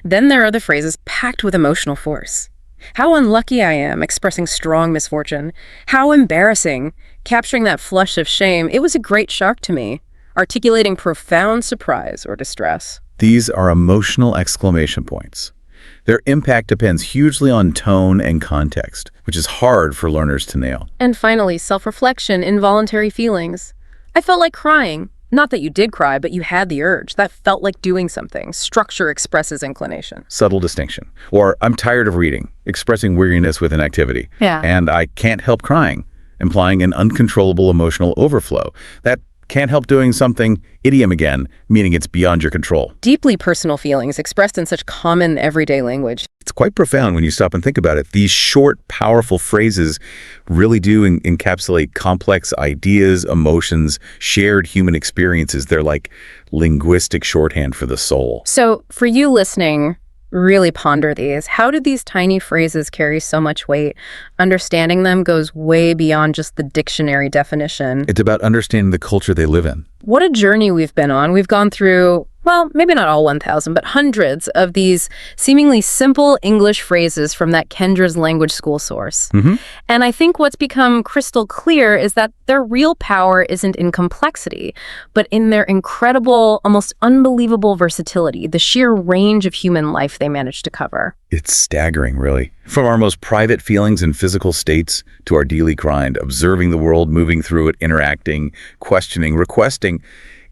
Then there are the phrases packed with emotional force. How unlucky I am, expressing strong misfortune. How embarrassing, capturing that flush of shame. It was a great shock to me, articulating profound surprise or distress. These are emotional exclamation points. Their impact depends hugely on tone and context, which is hard for learners to nail. And finally, self-reflection, involuntary feelings. I felt like crying. Not that you did cry, but you had the urge. That felt like doing something. Structure expresses inclination. Subtle distinction. Or I'm tired of reading, expressing weariness with an activity. Yeah. And I can't help crying, implying an uncontrollable emotional overflow. That Can't help doing something, idiom again, meaning it's beyond your control. Deeply personal feelings expressed in such common everyday language. It's quite profound when you stop and think about it. These short, powerful phrases really do encapsulate complex ideas, emotions, shared human experiences. They're like linguistic shorthand for the soul. So for you listening, really ponder these. How did these tiny phrases carry so much weight? Understanding them goes way beyond just the dictionary definition. It's about understanding the culture they live in. What a journey we've been on. We've gone through, well, maybe not all 1,000, but hundreds of these seemingly simple English phrases from that Kendra's language school source. And I think what's become crystal clear is that their real power isn't in complexity, but in their incredible, almost unbelievable versatility, the sheer range of human life they managed to cover. It's staggering, really. From our most private feelings and physical states to our daily grind, observing the world, moving through it, interacting, questioning, requesting,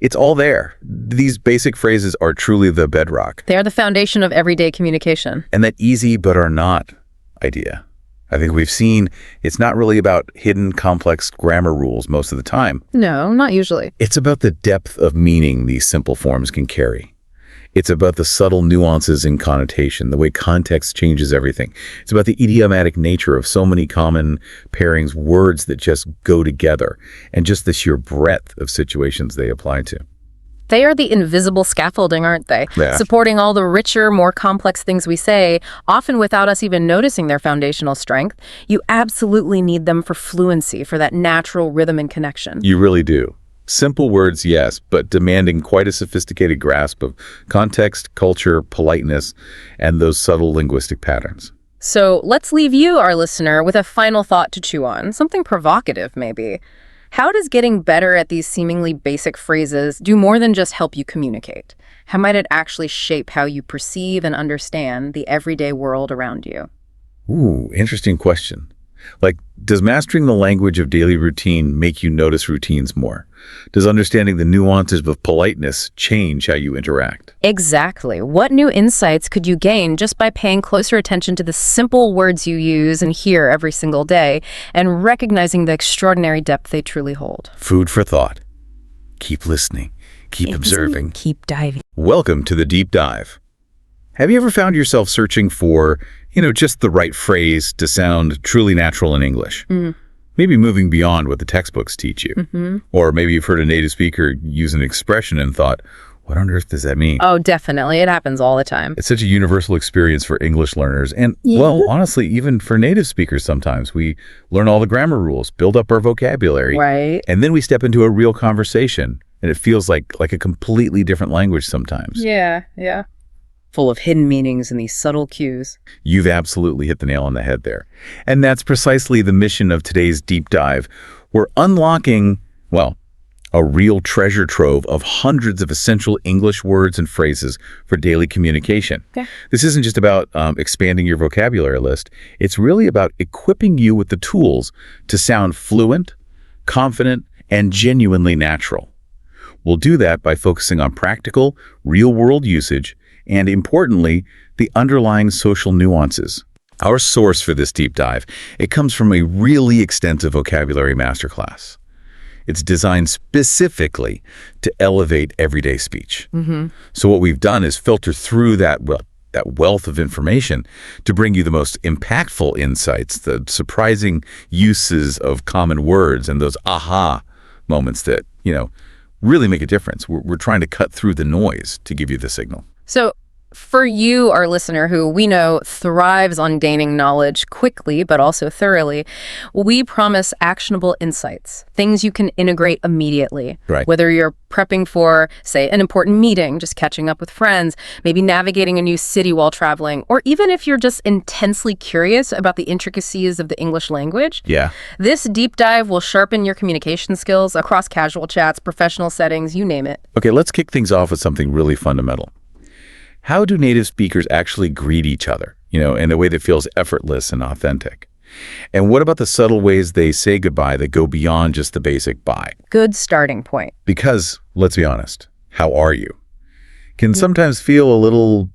it's all there. These basic phrases are truly the bedrock. They are the foundation of everyday communication. And that easy but are not idea. I think we've seen it's not really about hidden, complex grammar rules most of the time. No, not usually. It's about the depth of meaning these simple forms can carry. It's about the subtle nuances in connotation, the way context changes everything. It's about the idiomatic nature of so many common pairings, words that just go together, and just the sheer breadth of situations they apply to. They are the invisible scaffolding, aren't they? Yeah. Supporting all the richer, more complex things we say, often without us even noticing their foundational strength. You absolutely need them for fluency, for that natural rhythm and connection. You really do. Simple words, yes, but demanding quite a sophisticated grasp of context, culture, politeness, and those subtle linguistic patterns. So let's leave you, our listener, with a final thought to chew on, something provocative maybe. How does getting better at these seemingly basic phrases do more than just help you communicate? How might it actually shape how you perceive and understand the everyday world around you? Ooh, interesting question. Like, does mastering the language of daily routine make you notice routines more? Does understanding the nuances of politeness change how you interact? Exactly. What new insights could you gain just by paying closer attention to the simple words you use and hear every single day and recognizing the extraordinary depth they truly hold? Food for thought. Keep listening. Keep observing. Keep diving. Welcome to the Deep Dive. Have you ever found yourself searching for, just the right phrase to sound truly natural in English? Maybe moving beyond what the textbooks teach you. Or maybe you've heard a native speaker use an expression and thought, what on earth does that mean? Oh, definitely. It happens all the time. It's such a universal experience for English learners. And, well, honestly, even for native speakers sometimes. We learn all the grammar rules, build up our vocabulary. Right. And then we step into a real conversation. And it feels like a completely different language sometimes. Yeah. Full of hidden meanings and these subtle cues. You've absolutely hit the nail on the head there. And that's precisely the mission of today's deep dive. We're unlocking, a real treasure trove of hundreds of essential English words and phrases for daily communication. Yeah. This isn't just about expanding your vocabulary list. It's really about equipping you with the tools to sound fluent, confident, and genuinely natural. We'll do that by focusing on practical, real-world usage and, importantly, the underlying social nuances. Our source for this deep dive, it comes from a really extensive vocabulary masterclass. It's designed specifically to elevate everyday speech. So what we've done is filter through that wealth of information to bring you the most impactful insights, the surprising uses of common words, and those aha moments that, really make a difference. We're trying to cut through the noise to give you the signal. So for you, our listener, who we know thrives on gaining knowledge quickly, but also thoroughly, we promise actionable insights, things you can integrate immediately. Right. Whether you're prepping for, say, an important meeting, just catching up with friends, maybe navigating a new city while traveling, or even if you're just intensely curious about the intricacies of the English language. Yeah. This deep dive will sharpen your communication skills across casual chats, professional settings, you name it. Okay, let's kick things off with something really fundamental. How do native speakers actually greet each other, in a way that feels effortless and authentic? And what about the subtle ways they say goodbye that go beyond just the basic bye? Good starting point. Because, let's be honest, how are you? Can sometimes feel a little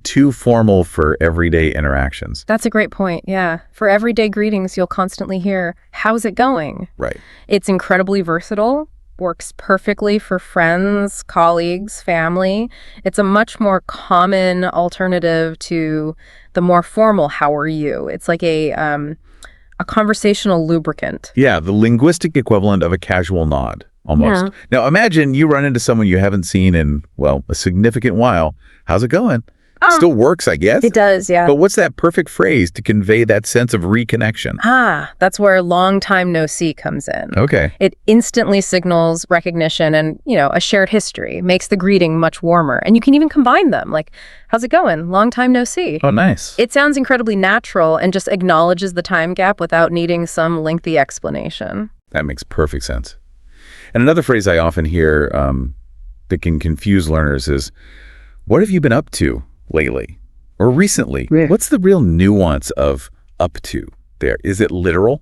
too formal for everyday interactions. That's a great point, yeah. For everyday greetings, you'll constantly hear, how's it going? Right. It's incredibly versatile. works perfectly for friends, colleagues, family. It's a much more common alternative to the more formal "how are you?" It's like a conversational lubricant. Yeah, the linguistic equivalent of a casual nod, almost. Yeah. Now, imagine you run into someone you haven't seen in, well, a significant while. How's it going? Still works, I guess. It does, yeah. But what's that perfect phrase to convey that sense of reconnection? That's where long time no see comes in. Okay. It instantly signals recognition and, a shared history, makes the greeting much warmer. And you can even combine them, like, how's it going? Long time no see. Oh, nice. It sounds incredibly natural and just acknowledges the time gap without needing some lengthy explanation. That makes perfect sense. And another phrase I often hear that can confuse learners is, what have you been up to lately or recently? Yeah. What's the real nuance of up to there? Is it literal?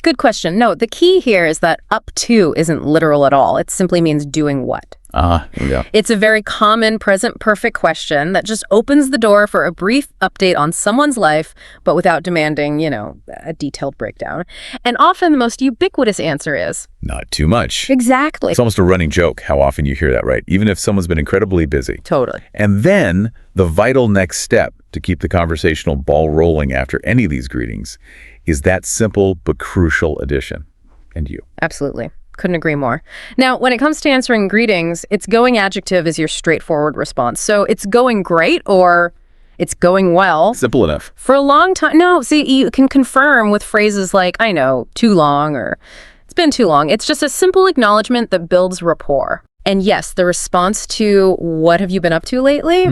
Good question. No, the key here is that up to isn't literal at all. It simply means doing what. Here we go. It's a very common present perfect question that just opens the door for a brief update on someone's life, but without demanding, a detailed breakdown. And often the most ubiquitous answer is, Not too much. exactly. It's almost a running joke how often you hear that, right? Even if someone's been incredibly busy. Totally. And then the vital next step to keep the conversational ball rolling after any of these greetings is that simple but crucial addition. And you. Absolutely. Couldn't agree more. Now, when it comes to answering greetings, its going adjective is your straightforward response. So it's going great or it's going well. Simple enough. For a long time. No, see, you can confirm with phrases like, I know, too long, or it's been too long. It's just a simple acknowledgement that builds rapport. And yes, the response to what have you been up to lately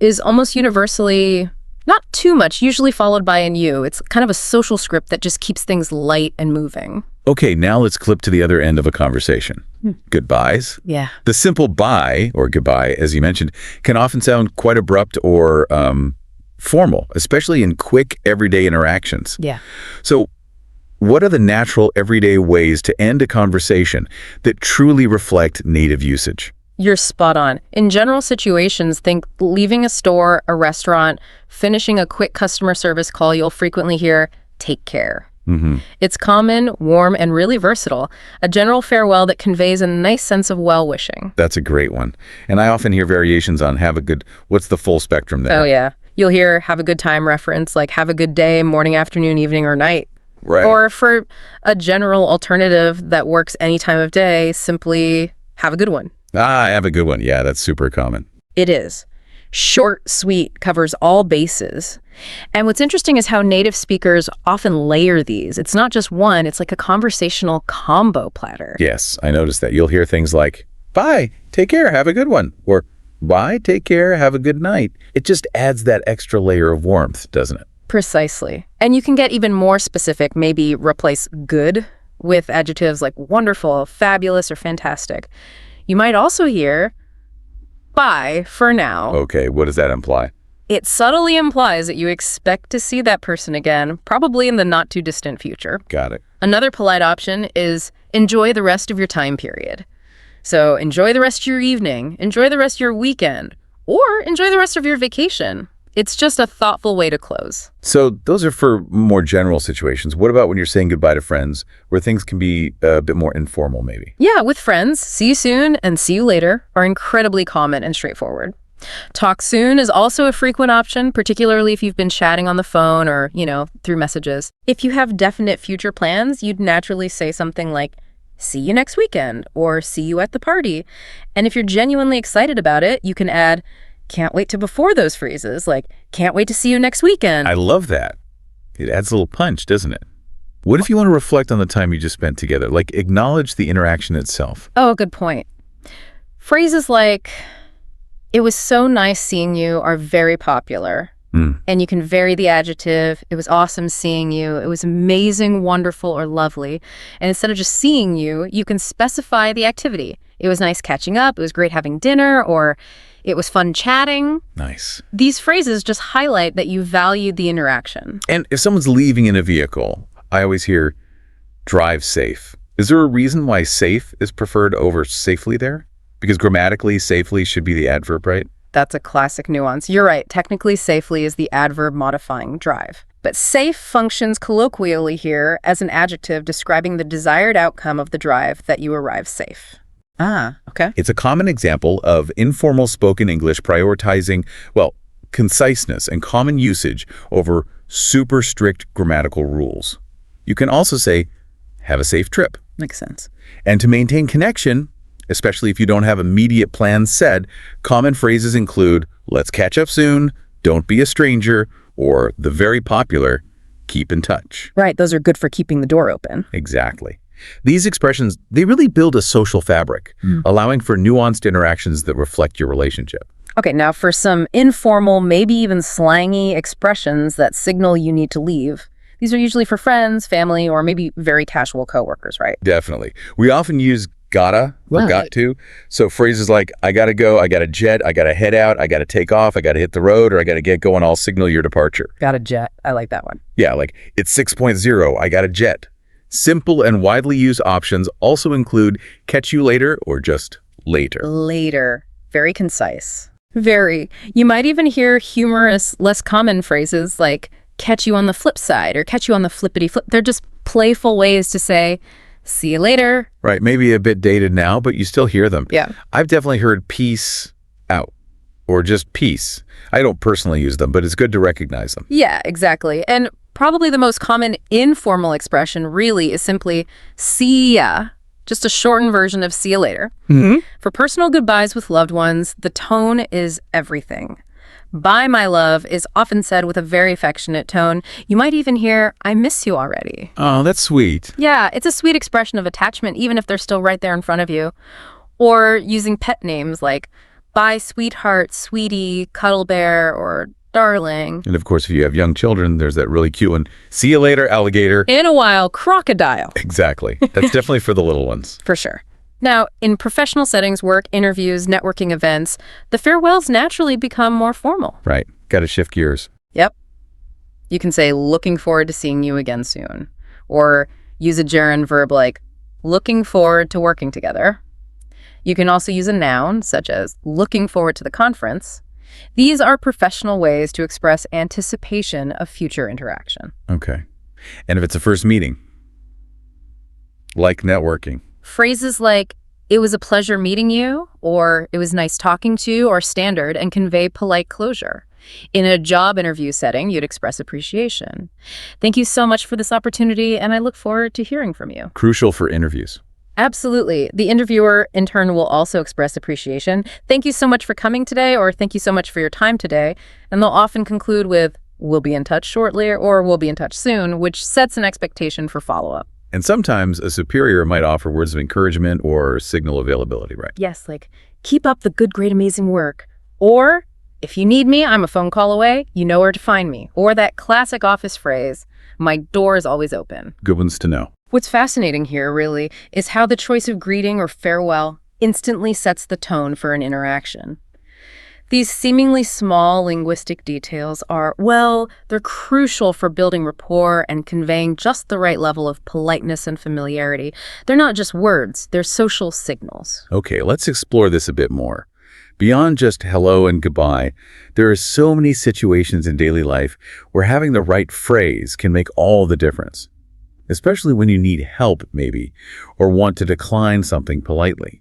is almost universally not too much, usually followed by an you. It's kind of a social script that just keeps things light and moving. Okay, now let's clip to the other end of a conversation. Goodbyes. Yeah. The simple bye, or goodbye, as you mentioned, can often sound quite abrupt or formal, especially in quick, everyday interactions. Yeah. So what are the natural, everyday ways to end a conversation that truly reflect native usage? You're spot on. In general situations, think leaving a store, a restaurant, finishing a quick customer service call, you'll frequently hear, take care. It's common, warm, and really versatile. A general farewell that conveys a nice sense of well-wishing. That's a great one. And I often hear variations on have a good, what's the full spectrum there? Oh, yeah. You'll hear have a good time reference, like have a good day, morning, afternoon, evening, or night. Right. Or for a general alternative that works any time of day, simply have a good one. I have a good one. Yeah, that's super common. It is. Short, sweet, covers all bases. And what's interesting is how native speakers often layer these. It's not just one, it's like a conversational combo platter. Yes, I noticed that. You'll hear things like, bye, take care, have a good one. Or bye, take care, have a good night. It just adds that extra layer of warmth, doesn't it? Precisely. And you can get even more specific, maybe replace good with adjectives like wonderful, fabulous, or fantastic. You might also hear bye for now. Okay, what does that imply? It subtly implies that you expect to see that person again, probably in the not too distant future. Got it. Another polite option is enjoy the rest of your time period. So enjoy the rest of your evening, enjoy the rest of your weekend, or enjoy the rest of your vacation. It's just a thoughtful way to close. So those are for more general situations. What about when you're saying goodbye to friends where things can be a bit more informal maybe? Yeah, with friends, see you soon and see you later are incredibly common and straightforward. Talk soon is also a frequent option, particularly if you've been chatting on the phone or, through messages. If you have definite future plans, you'd naturally say something like, see you next weekend or see you at the party. And if you're genuinely excited about it, you can add, can't wait to before those phrases, like, can't wait to see you next weekend. I love that. It adds a little punch, doesn't it? What if you want to reflect on the time you just spent together? Like, acknowledge the interaction itself. Oh, good point. Phrases like, it was so nice seeing you are very popular. And you can vary the adjective. It was awesome seeing you. It was amazing, wonderful, or lovely. And instead of just seeing you, you can specify the activity. It was nice catching up. It was great having dinner, or it was fun chatting. Nice. These phrases just highlight that you valued the interaction. And if someone's leaving in a vehicle, I always hear, drive safe. Is there a reason why safe is preferred over safely there? Because grammatically, safely should be the adverb, right? That's a classic nuance. You're right. Technically, safely is the adverb modifying drive. But safe functions colloquially here as an adjective describing the desired outcome of the drive that you arrive safe. Ah, okay. It's a common example of informal spoken English prioritizing, well, conciseness and common usage over super strict grammatical rules. You can also say, have a safe trip. Makes sense. And to maintain connection, especially if you don't have immediate plans set, common phrases include, let's catch up soon, don't be a stranger, or the very popular, keep in touch. Right, those are good for keeping the door open. Exactly. These expressions, they really build a social fabric, allowing for nuanced interactions that reflect your relationship. Okay, now for some informal, maybe even slangy expressions that signal you need to leave. These are usually for friends, family, or maybe very casual coworkers, right? Definitely. We often use gotta or Right. got to. So phrases like, I gotta go, I gotta jet, I gotta head out, I gotta take off, I gotta hit the road, or I gotta get going, I'll signal your departure. Got a jet. I like that one. Yeah, like, it's 6.0, I gotta jet. Simple and widely used options also include catch you later or just later. Later. Very concise. Very. You might even hear humorous, less common phrases like catch you on the flip side or catch you on the flippity flip. They're just playful ways to say, see you later. Right, maybe a bit dated now, but you still hear them. Yeah. I've definitely heard peace out or just peace. I don't personally use them, but it's good to recognize them. Yeah, exactly. And probably the most common informal expression really is simply see ya, just a shortened version of see you later. For personal goodbyes with loved ones, the tone is everything. Bye, my love is often said with a very affectionate tone. You might even hear, I miss you already. Oh, that's sweet. Yeah, it's a sweet expression of attachment, even if they're still right there in front of you. Or using pet names like bye, sweetheart, sweetie, cuddle bear, or darling. And of course, if you have young children, there's that really cute one. See you later, alligator. In a while, crocodile. Exactly. That's definitely for the little ones. For sure. Now, in professional settings, work, interviews, networking events, the farewells naturally become more formal. Right. Got to shift gears. Yep. You can say, looking forward to seeing you again soon. Or use a gerund verb like, looking forward to working together. You can also use a noun, such as looking forward to the conference. These are professional ways to express anticipation of future interaction. Okay. And if it's a first meeting, like networking. Phrases like, it was a pleasure meeting you, or it was nice talking to you, are standard and convey polite closure. In a job interview setting, you'd express appreciation. Thank you so much for this opportunity, and I look forward to hearing from you. Crucial for interviews. Absolutely. The interviewer, in turn, will also express appreciation. Thank you so much for coming today, or thank you so much for your time today. And they'll often conclude with, we'll be in touch shortly, or we'll be in touch soon, which sets an expectation for follow-up. And sometimes a superior might offer words of encouragement or signal availability, right? Yes, like, keep up the good, great, amazing work. Or, if you need me, I'm a phone call away, you know where to find me. Or that classic office phrase, my door is always open. Good ones to know. What's fascinating here, really, is how the choice of greeting or farewell instantly sets the tone for an interaction. These seemingly small linguistic details are, well, they're crucial for building rapport and conveying just the right level of politeness and familiarity. They're not just words, they're social signals. Okay, let's explore this a bit more. Beyond just hello and goodbye, there are so many situations in daily life where having the right phrase can make all the difference. Especially when you need help, maybe, or want to decline something politely.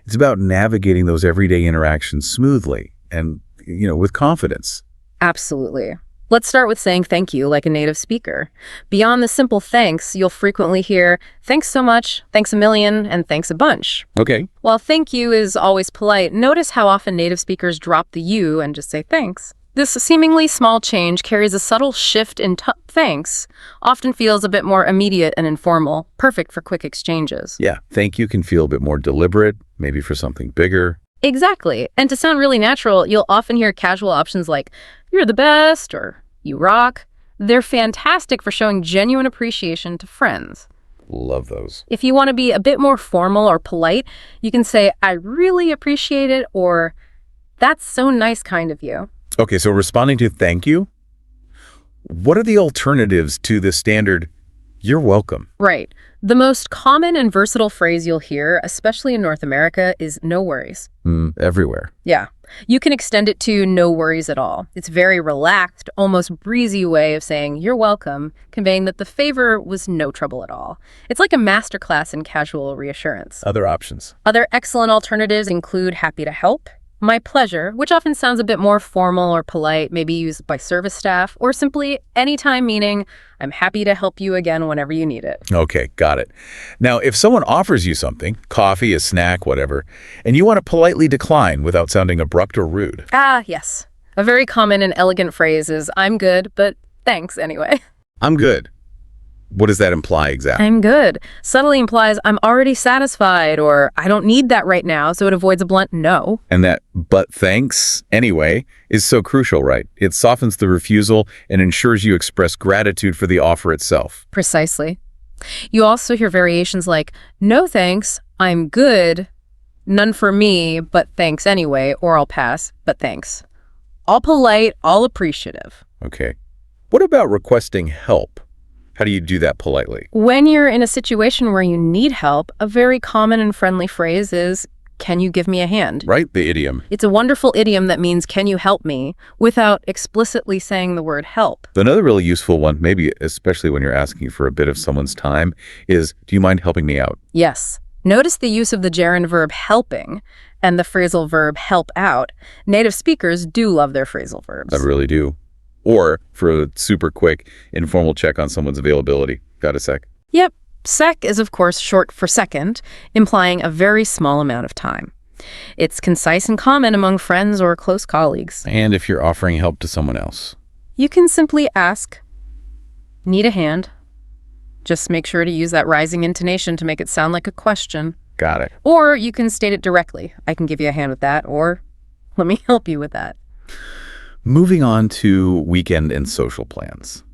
It's about navigating those everyday interactions smoothly and, with confidence. Absolutely. Let's start with saying thank you like a native speaker. Beyond the simple thanks, you'll frequently hear, thanks so much, thanks a million, and thanks a bunch. Okay. While thank you is always polite, notice how often native speakers drop the you and just say thanks. This seemingly small change carries a subtle shift in thanks, often feels a bit more immediate and informal, perfect for quick exchanges. Yeah, thank you can feel a bit more deliberate, maybe for something bigger. Exactly. And to sound really natural, you'll often hear casual options like, you're the best, or you rock. They're fantastic for showing genuine appreciation to friends. Love those. If you want to be a bit more formal or polite, you can say, I really appreciate it, or that's so nice kind of you. Okay, so responding to thank you, what are the alternatives to the standard, you're welcome? Right. The most common and versatile phrase you'll hear, especially in North America, is no worries. Everywhere. Yeah. You can extend it to no worries at all. It's a very relaxed, almost breezy way of saying you're welcome, conveying that the favor was no trouble at all. It's like a masterclass in casual reassurance. Other options. Other excellent alternatives include happy to help, my pleasure, which often sounds a bit more formal or polite, maybe used by service staff, or simply anytime, meaning I'm happy to help you again whenever you need it. Okay, got it. Now, if someone offers you something, coffee, a snack, whatever, and you want to politely decline without sounding abrupt or rude. Ah, yes. A very common and elegant phrase is, I'm good, but thanks anyway. I'm good. What does that imply exactly? I'm good subtly implies I'm already satisfied, or I don't need that right now, so it avoids a blunt no. And that "but thanks anyway" is so crucial, right? It softens the refusal and ensures you express gratitude for the offer itself. Precisely. You also hear variations like, no thanks, I'm good, none for me, but thanks anyway, or I'll pass, but thanks. All polite, all appreciative. Okay. What about requesting help? How do you do that politely? When you're in a situation where you need help, a very common and friendly phrase is, can you give me a hand? Right? The idiom. It's a wonderful idiom that means, can you help me, without explicitly saying the word help. Another really useful one, maybe especially when you're asking for a bit of someone's time, is, do you mind helping me out? Yes. Notice the use of the gerund verb helping and the phrasal verb help out. Native speakers do love their phrasal verbs. I really do. Or for a super quick, informal check on someone's availability. Got a sec? Yep. Sec is, of course, short for second, implying a very small amount of time. It's concise and common among friends or close colleagues. And if you're offering help to someone else. You can simply ask, need a hand? Just make sure to use that rising intonation to make it sound like a question. Got it. Or you can state it directly. I can give you a hand with that, or let me help you with that. Moving on to weekend and social plans.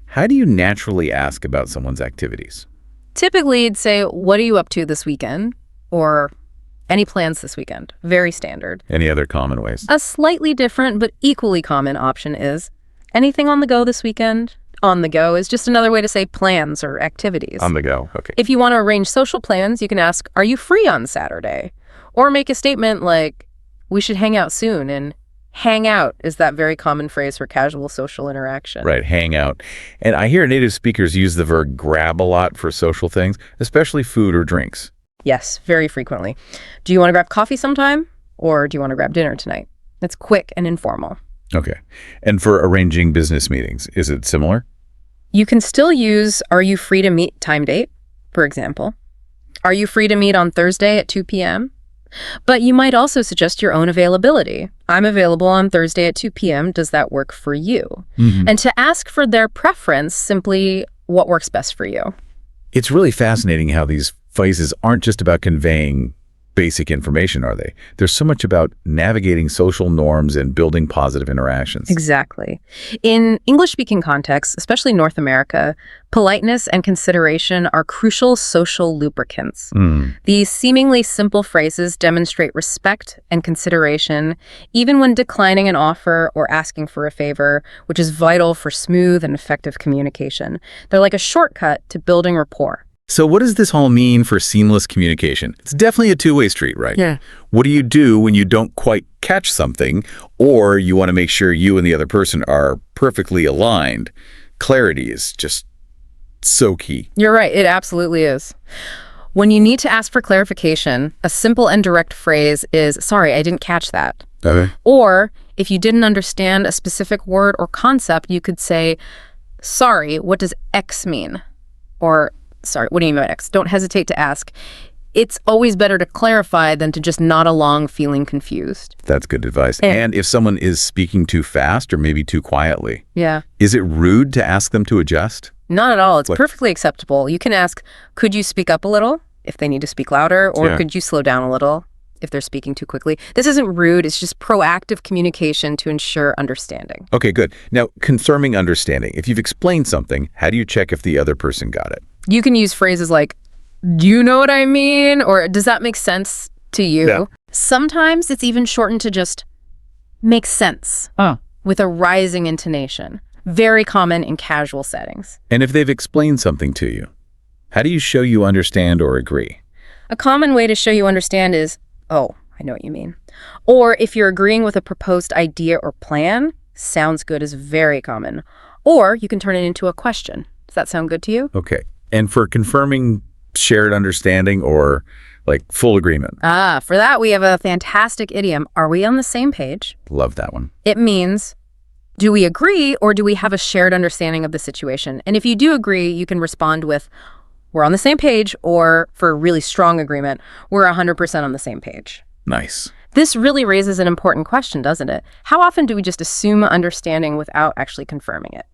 How do you naturally ask about someone's activities? Typically, you'd say, what are you up to this weekend? Or any plans this weekend? Very standard. Any other common ways? A slightly different but equally common option is, anything on the go this weekend? On the go is just another way to say plans or activities. On the go, okay. If you want to arrange social plans, you can ask, are you free on Saturday? Or make a statement like, we should hang out soon, and hang out is that very common phrase for casual social interaction. Right, hang out. And I hear native speakers use the verb grab a lot for social things, especially food or drinks. Yes, very frequently. Do you want to grab coffee sometime? Or do you want to grab dinner tonight? It's quick and informal. Okay. And for arranging business meetings, is it similar? You can still use, are you free to meet time date, for example. Are you free to meet on Thursday at 2 p.m.? But you might also suggest your own availability. I'm available on Thursday at 2 p.m. Does that work for you? Mm-hmm. And to ask for their preference, simply what works best for you. It's really fascinating how these phrases aren't just about conveying basic information, are they? There's so much about navigating social norms and building positive interactions. Exactly. In English-speaking contexts, especially North America, politeness and consideration are crucial social lubricants. These seemingly simple phrases demonstrate respect and consideration, even when declining an offer or asking for a favor, which is vital for smooth and effective communication. They're like a shortcut to building rapport. So what does this all mean for seamless communication? It's definitely a two-way street, right? Yeah. What do you do when you don't quite catch something, or you want to make sure you and the other person are perfectly aligned? Clarity is just so key. You're right. It absolutely is. When you need to ask for clarification, a simple and direct phrase is, sorry, I didn't catch that. Okay. Or if you didn't understand a specific word or concept, you could say, sorry, what does X mean? Or, sorry, what do you mean by X? Don't hesitate to ask. It's always better to clarify than to just nod along feeling confused. That's good advice. And if someone is speaking too fast or maybe too quietly, Yeah. is it rude to ask them to adjust? Not at all. It's What? perfectly acceptable. You can ask, could you speak up a little if they need to speak louder? Or Yeah. could you slow down a little if they're speaking too quickly? This isn't rude. It's just proactive communication to ensure understanding. Okay, good. Now, confirming understanding. If you've explained something, how do you check if the other person got it? You can use phrases like, do you know what I mean? Or does that make sense to you? Yeah. Sometimes it's even shortened to just make sense with a rising intonation. Very common in casual settings. And if they've explained something to you, how do you show you understand or agree? A common way to show you understand is, oh, I know what you mean. Or if you're agreeing with a proposed idea or plan, sounds good is very common. Or you can turn it into a question. Does that sound good to you? Okay. And for confirming shared understanding or like full agreement? For that, we have a fantastic idiom. Are we on the same page? Love that one. It means, do we agree or do we have a shared understanding of the situation? And if you do agree, you can respond with, we're on the same page, or for really strong agreement, we're 100% on the same page. Nice. This really raises an important question, doesn't it? How often do we just assume understanding without actually confirming it?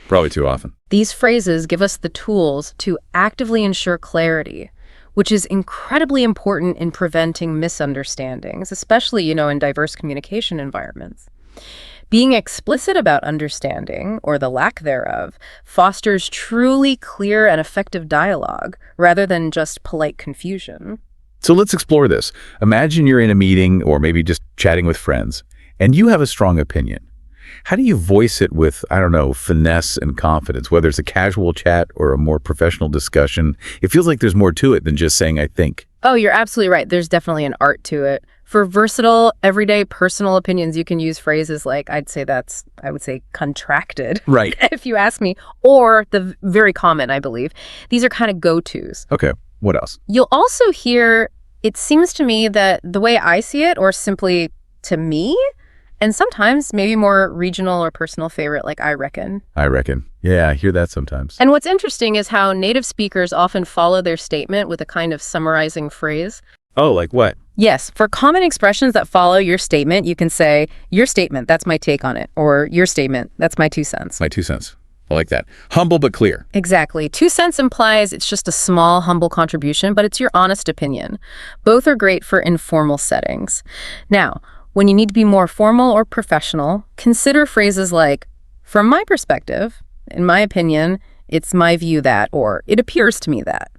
Probably too often. These phrases give us the tools to actively ensure clarity, which is incredibly important in preventing misunderstandings, especially, in diverse communication environments. Being explicit about understanding, or the lack thereof, fosters truly clear and effective dialogue, rather than just polite confusion. So let's explore this. Imagine you're in a meeting or maybe just chatting with friends, and you have a strong opinion. How do you voice it with, finesse and confidence, whether it's a casual chat or a more professional discussion? It feels like there's more to it than just saying, I think. Oh, you're absolutely right. There's definitely an art to it. For versatile, everyday, personal opinions, you can use phrases like, I would say contracted. Right. If you ask me, or the very common, I believe. These are kind of go-tos. Okay. What else? You'll also hear, it seems to me that the way I see it, or simply to me, and sometimes maybe more regional or personal favorite, like I reckon. I reckon. Yeah, I hear that sometimes. And what's interesting is how native speakers often follow their statement with a kind of summarizing phrase. Oh, like what? Yes, for common expressions that follow your statement, you can say, your statement, that's my take on it, or your statement, that's my 2 cents. My 2 cents. I like that. Humble but clear. Exactly. 2 cents implies it's just a small, humble contribution, but it's your honest opinion. Both are great for informal settings. Now, when you need to be more formal or professional, consider phrases like, from my perspective, in my opinion, it's my view that, or it appears to me that.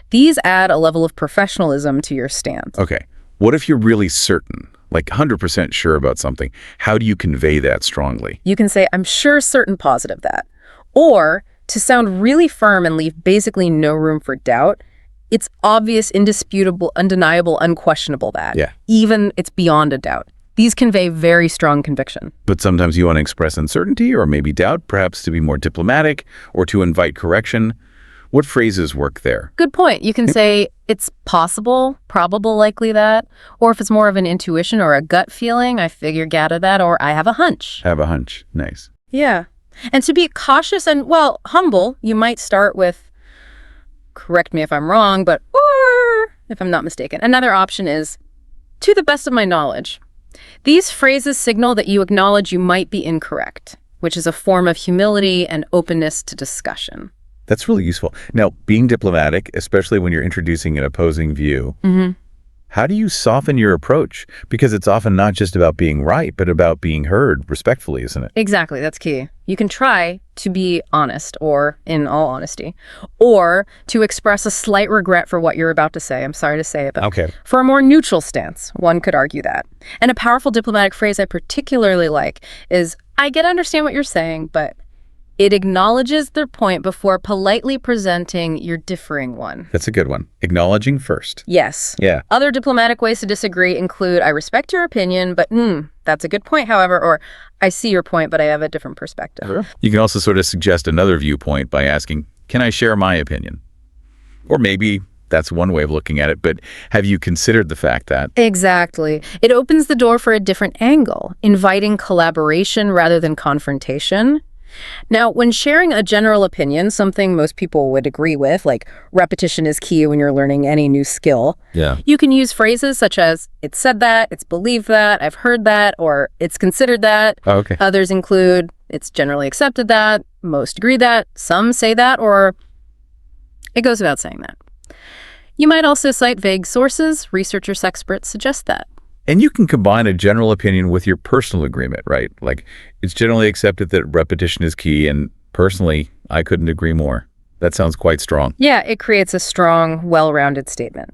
These add a level of professionalism to your stance. Okay. What if you're really certain, like 100% sure about something? How do you convey that strongly? You can say, I'm sure, certain, positive that. Or, to sound really firm and leave basically no room for doubt, it's obvious, indisputable, undeniable, unquestionable that. Yeah. Even it's beyond a doubt. These convey very strong conviction. But sometimes you want to express uncertainty or maybe doubt, perhaps to be more diplomatic or to invite correction. What phrases work there? Good point. You can say, it's possible, probable, likely that. Or if it's more of an intuition or a gut feeling, I figure gather that, or I have a hunch. Have a hunch. Nice. Yeah. And to be cautious and, humble, you might start with, correct me if I'm wrong, but, or, if I'm not mistaken. Another option is, to the best of my knowledge. These phrases signal that you acknowledge you might be incorrect, which is a form of humility and openness to discussion. That's really useful. Now, being diplomatic, especially when you're introducing an opposing view, how do you soften your approach? Because it's often not just about being right, but about being heard respectfully, isn't it? Exactly. That's key. You can try to be honest, or in all honesty, or to express a slight regret for what you're about to say. I'm sorry to say it, but Okay. for a more neutral stance, one could argue that. And a powerful diplomatic phrase I particularly like is, I get to understand what you're saying, but it acknowledges their point before politely presenting your differing one. That's a good one. Acknowledging first. Yes. Yeah. Other diplomatic ways to disagree include, I respect your opinion, but that's a good point, however, or I see your point, but I have a different perspective. Sure. You can also sort of suggest another viewpoint by asking, can I share my opinion? Or maybe that's one way of looking at it, but have you considered the fact that? Exactly. It opens the door for a different angle, inviting collaboration rather than confrontation. Now, when sharing a general opinion, something most people would agree with, like repetition is key when you're learning any new skill, you can use phrases such as, it's said that, it's believed that, I've heard that, or it's considered that. Oh, okay. Others include, it's generally accepted that, most agree that, some say that, or it goes without saying that. You might also cite vague sources. Researchers, experts suggest that. And you can combine a general opinion with your personal agreement, right? Like, it's generally accepted that repetition is key, and personally, I couldn't agree more. That sounds quite strong. Yeah, it creates a strong, well-rounded statement.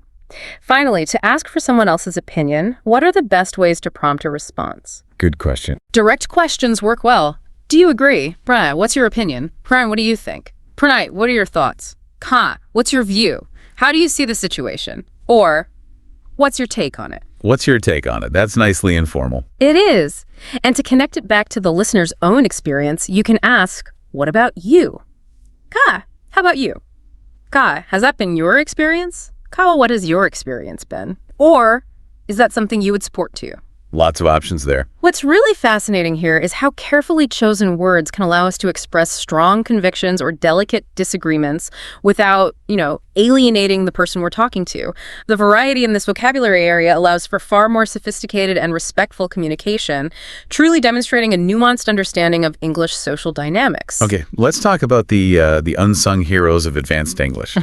Finally, to ask for someone else's opinion, what are the best ways to prompt a response? Good question. Direct questions work well. Do you agree? Brian, what's your opinion? Brian, what do you think? Pranay, what are your thoughts? Ka, what's your view? How do you see the situation? Or, What's your take on it? What's your take on it? That's nicely informal. It is. And to connect it back to the listener's own experience, you can ask, what about you? Ka, how about you? Ka, has that been your experience? Ka, what has your experience been? Or is that something you would support too? Lots of options there. What's really fascinating here is how carefully chosen words can allow us to express strong convictions or delicate disagreements without, alienating the person we're talking to. The variety in this vocabulary area allows for far more sophisticated and respectful communication, truly demonstrating a nuanced understanding of English social dynamics. Okay, let's talk about the unsung heroes of advanced English.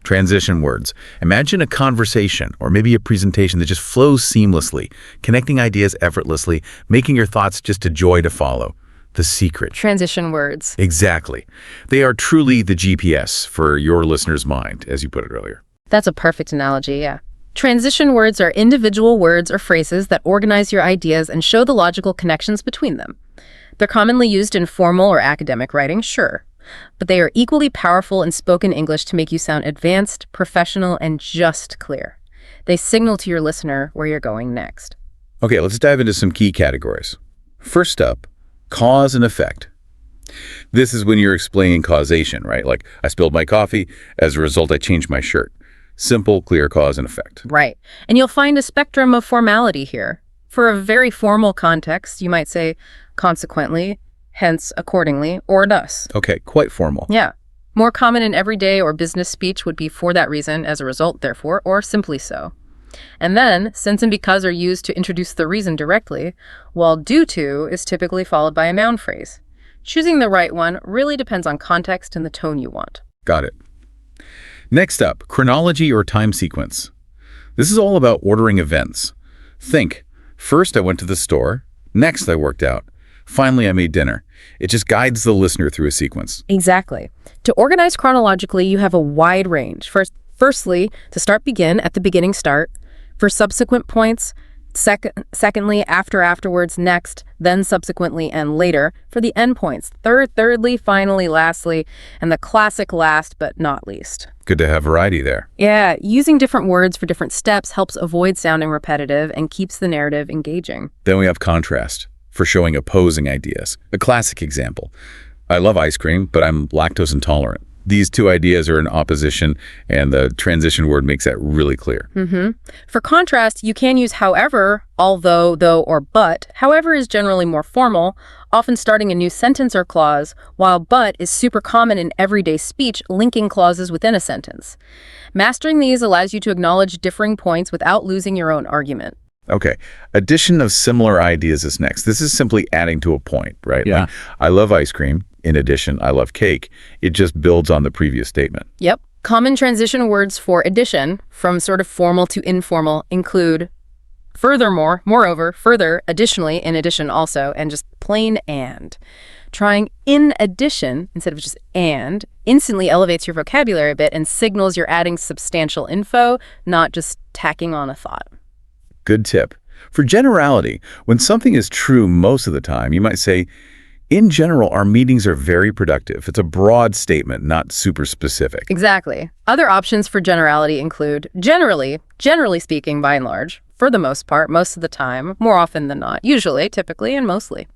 Transition words. Imagine a conversation or maybe a presentation that just flows seamlessly, connecting ideas effortlessly, making your thoughts just a joy to follow. The secret. Transition words. Exactly. They are truly the GPS for your listener's mind, as you put it earlier. That's a perfect analogy, yeah. Transition words are individual words or phrases that organize your ideas and show the logical connections between them. They're commonly used in formal or academic writing, sure, but they are equally powerful in spoken English to make you sound advanced, professional, and just clear. They signal to your listener where you're going next. Okay, let's dive into some key categories. First up, cause and effect. This is when you're explaining causation, right? Like, I spilled my coffee, as a result I changed my shirt. Simple, clear cause and effect. Right. And you'll find a spectrum of formality here. For a very formal context, you might say, consequently, hence, accordingly, or thus. Okay, quite formal. Yeah. More common in everyday or business speech would be for that reason, as a result, therefore, or simply so. And then, since and because are used to introduce the reason directly, while due to is typically followed by a noun phrase. Choosing the right one really depends on context and the tone you want. Got it. Next up, chronology or time sequence. This is all about ordering events. Think, first I went to the store, next I worked out, finally I made dinner. It just guides the listener through a sequence. Exactly. To organize chronologically, you have a wide range. Firstly, to start begin at the beginning start. For subsequent points, secondly, afterwards, next, then subsequently, and later. For the end points, thirdly, finally, lastly, and the classic last but not least. Good to have variety there. Yeah, using different words for different steps helps avoid sounding repetitive and keeps the narrative engaging. Then we have contrast for showing opposing ideas. A classic example. I love ice cream, but I'm lactose intolerant. These two ideas are in opposition, and the transition word makes that really clear. For contrast, you can use however, although, though, or but. However is generally more formal, often starting a new sentence or clause, while but is super common in everyday speech, linking clauses within a sentence. Mastering these allows you to acknowledge differing points without losing your own argument. Okay. Addition of similar ideas is next. This is simply adding to a point, right? Yeah. Like, I love ice cream. In addition, I love cake. It just builds on the previous statement. Yep. Common transition words for addition, from sort of formal to informal, include furthermore, moreover, further, additionally, in addition also, and just plain and. Trying in addition instead of just and instantly elevates your vocabulary a bit and signals you're adding substantial info, not just tacking on a thought. Good tip. For generality, when something is true most of the time, you might say, in general, our meetings are very productive. It's a broad statement, not super specific. Exactly. Other options for generality include generally speaking, by and large, for the most part, most of the time, more often than not, usually, typically, and mostly.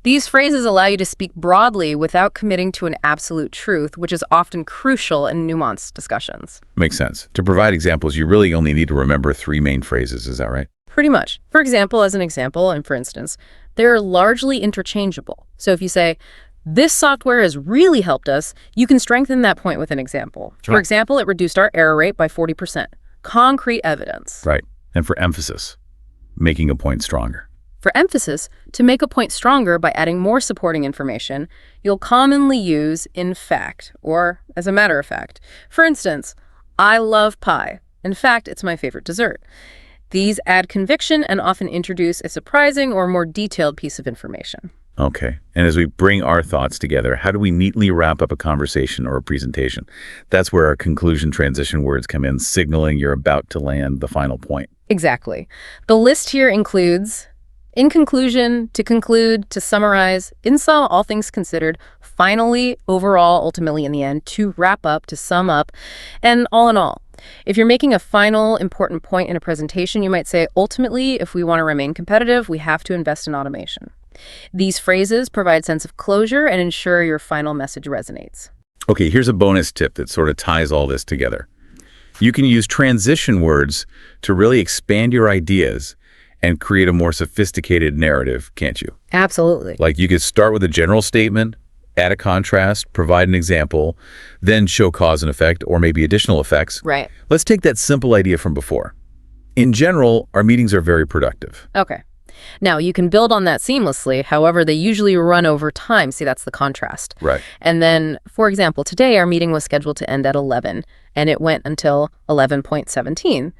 These phrases allow you to speak broadly without committing to an absolute truth, which is often crucial in nuanced discussions. Makes sense. To provide examples, you really only need to remember 3 main phrases. Is that right? Pretty much. For example, and for instance, they're largely interchangeable. So if you say, this software has really helped us, you can strengthen that point with an example. Sure. For example, it reduced our error rate by 40%. Concrete evidence. Right. And for emphasis, making a point stronger. For emphasis, to make a point stronger by adding more supporting information, you'll commonly use in fact, or as a matter of fact. For instance, I love pie. In fact, it's my favorite dessert. These add conviction and often introduce a surprising or more detailed piece of information. Okay. And as we bring our thoughts together, how do we neatly wrap up a conversation or a presentation? That's where our conclusion transition words come in, signaling you're about to land the final point. Exactly. The list here includes in conclusion, to conclude, to summarize, in sum, all things considered, finally, overall, ultimately in the end, to wrap up, to sum up, and all in all. If you're making a final important point in a presentation, you might say, ultimately, if we want to remain competitive, we have to invest in automation. These phrases provide sense of closure and ensure your final message resonates. Okay, here's a bonus tip that sort of ties all this together. You can use transition words to really expand your ideas and create a more sophisticated narrative, can't you? Absolutely. Like you could start with a general statement, add a contrast, provide an example, then show cause and effect or maybe additional effects. Right. Let's take that simple idea from before. In general, our meetings are very productive. Okay. Now, you can build on that seamlessly. However, they usually run over time. See, that's the contrast. Right. And then, for example, today our meeting was scheduled to end at 11, and it went until 11:17.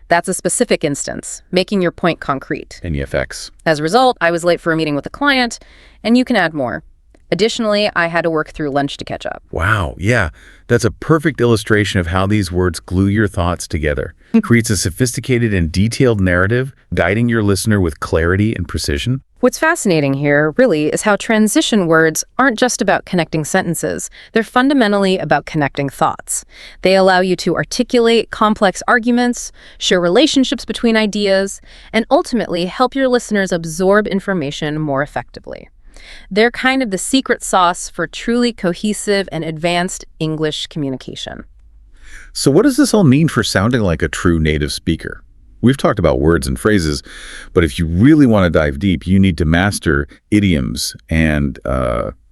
That's a specific instance, making your point concrete. Any effects? As a result, I was late for a meeting with a client, and you can add more. Additionally, I had to work through lunch to catch up. Wow, yeah. That's a perfect illustration of how these words glue your thoughts together. Creates a sophisticated and detailed narrative, guiding your listener with clarity and precision. What's fascinating here, really, is how transition words aren't just about connecting sentences. They're fundamentally about connecting thoughts. They allow you to articulate complex arguments, share relationships between ideas, and ultimately help your listeners absorb information more effectively. They're kind of the secret sauce for truly cohesive and advanced English communication. So what does this all mean for sounding like a true native speaker? We've talked about words and phrases, but if you really want to dive deep, you need to master idioms and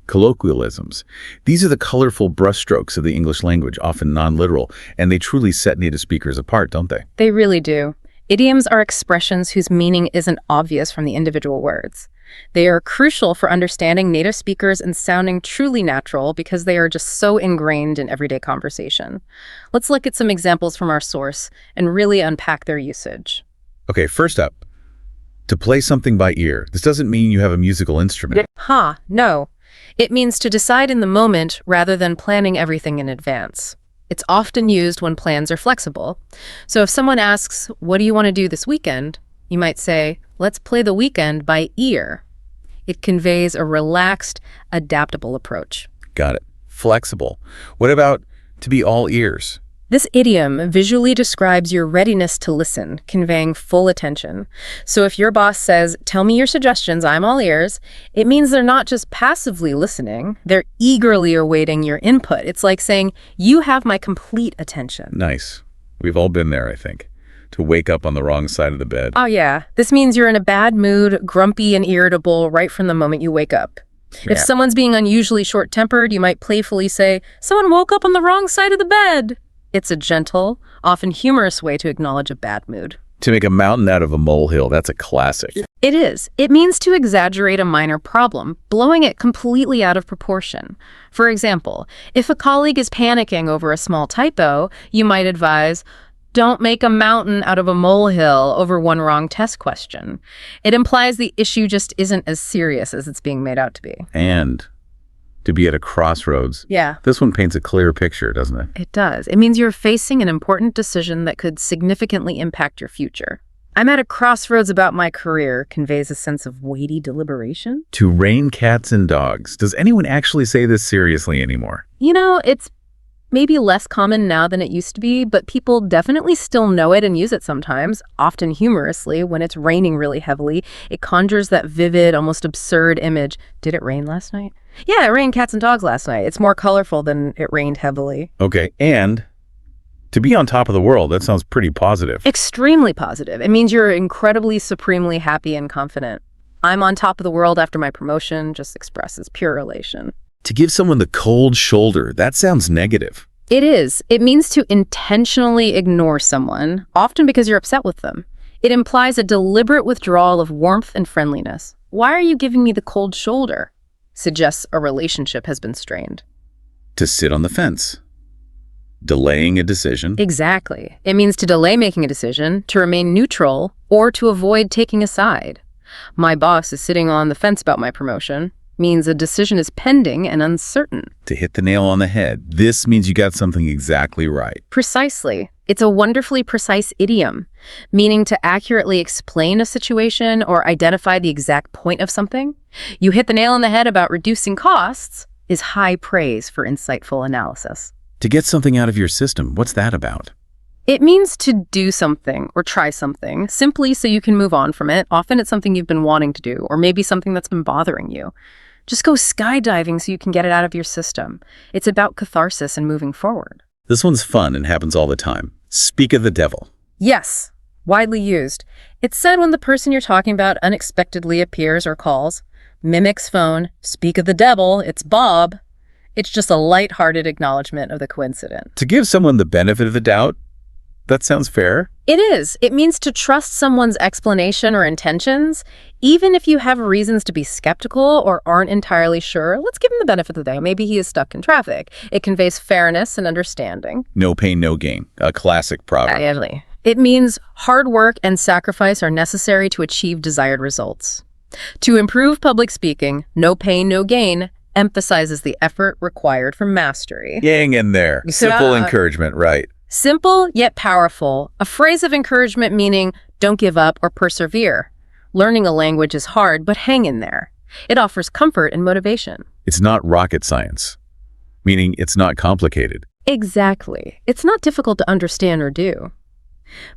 colloquialisms. These are the colorful brushstrokes of the English language, often non-literal, and they truly set native speakers apart, don't they? They really do. Idioms are expressions whose meaning isn't obvious from the individual words. They are crucial for understanding native speakers and sounding truly natural because they are just so ingrained in everyday conversation. Let's look at some examples from our source and really unpack their usage. Okay, first up, to play something by ear. This doesn't mean you have a musical instrument. No. It means to decide in the moment rather than planning everything in advance. It's often used when plans are flexible. So if someone asks, what do you want to do this weekend? You might say, let's play the weekend by ear. It conveys a relaxed, adaptable approach. Got it. Flexible. What about to be all ears? This idiom visually describes your readiness to listen, conveying full attention. So if your boss says, tell me your suggestions, I'm all ears, it means they're not just passively listening, they're eagerly awaiting your input. It's like saying, you have my complete attention. Nice. We've all been there, I think. To wake up on the wrong side of the bed. Oh yeah, this means you're in a bad mood, grumpy and irritable right from the moment you wake up. Yeah. If someone's being unusually short-tempered, you might playfully say, someone woke up on the wrong side of the bed. It's a gentle, often humorous way to acknowledge a bad mood. To make a mountain out of a molehill, that's a classic. It is. It means to exaggerate a minor problem, blowing it completely out of proportion. For example, if a colleague is panicking over a small typo, you might advise, don't make a mountain out of a molehill over one wrong test question. It implies the issue just isn't as serious as it's being made out to be. And to be at a crossroads. Yeah. This one paints a clear picture, doesn't it? It does. It means you're facing an important decision that could significantly impact your future. I'm at a crossroads about my career conveys a sense of weighty deliberation. To rein cats and dogs. Does anyone actually say this seriously anymore? You know, it's maybe less common now than it used to be, but people definitely still know it and use it sometimes, often humorously. When it's raining really heavily, it conjures that vivid, almost absurd image. Did it rain last night? Yeah, it rained cats and dogs last night. It's more colorful than it rained heavily. Okay, and to be on top of the world, that sounds pretty positive. Extremely positive. It means you're incredibly, supremely happy and confident. I'm on top of the world after my promotion just expresses pure elation. To give someone the cold shoulder, that sounds negative. It is. It means to intentionally ignore someone, often because you're upset with them. It implies a deliberate withdrawal of warmth and friendliness. Why are you giving me the cold shoulder? Suggests a relationship has been strained. To sit on the fence. Delaying a decision. Exactly. It means to delay making a decision, to remain neutral, or to avoid taking a side. My boss is sitting on the fence about my promotion. Means a decision is pending and uncertain. To hit the nail on the head. This means you got something exactly right. Precisely. It's a wonderfully precise idiom, meaning to accurately explain a situation or identify the exact point of something. You hit the nail on the head about reducing costs is high praise for insightful analysis. To get something out of your system, what's that about? It means to do something or try something simply so you can move on from it. Often it's something you've been wanting to do, or maybe something that's been bothering you. Just go skydiving so you can get it out of your system. It's about catharsis and moving forward. This one's fun and happens all the time. Speak of the devil. Yes, widely used. It's said when the person you're talking about unexpectedly appears or calls. Mimics phone, speak of the devil, it's Bob. It's just a lighthearted acknowledgement of the coincidence. To give someone the benefit of the doubt, that sounds fair. It is. It means to trust someone's explanation or intentions, even if you have reasons to be skeptical or aren't entirely sure. Let's give him the benefit of the doubt. Maybe he is stuck in traffic. It conveys fairness and understanding. No pain, no gain. A classic proverb. Absolutely. It means hard work and sacrifice are necessary to achieve desired results. To improve public speaking, no pain, no gain emphasizes the effort required for mastery. Yang in there. Simple encouragement, right? Simple yet powerful, a phrase of encouragement meaning don't give up or persevere. Learning a language is hard, but hang in there. It offers comfort and motivation. It's not rocket science, meaning it's not complicated. Exactly. It's not difficult to understand or do.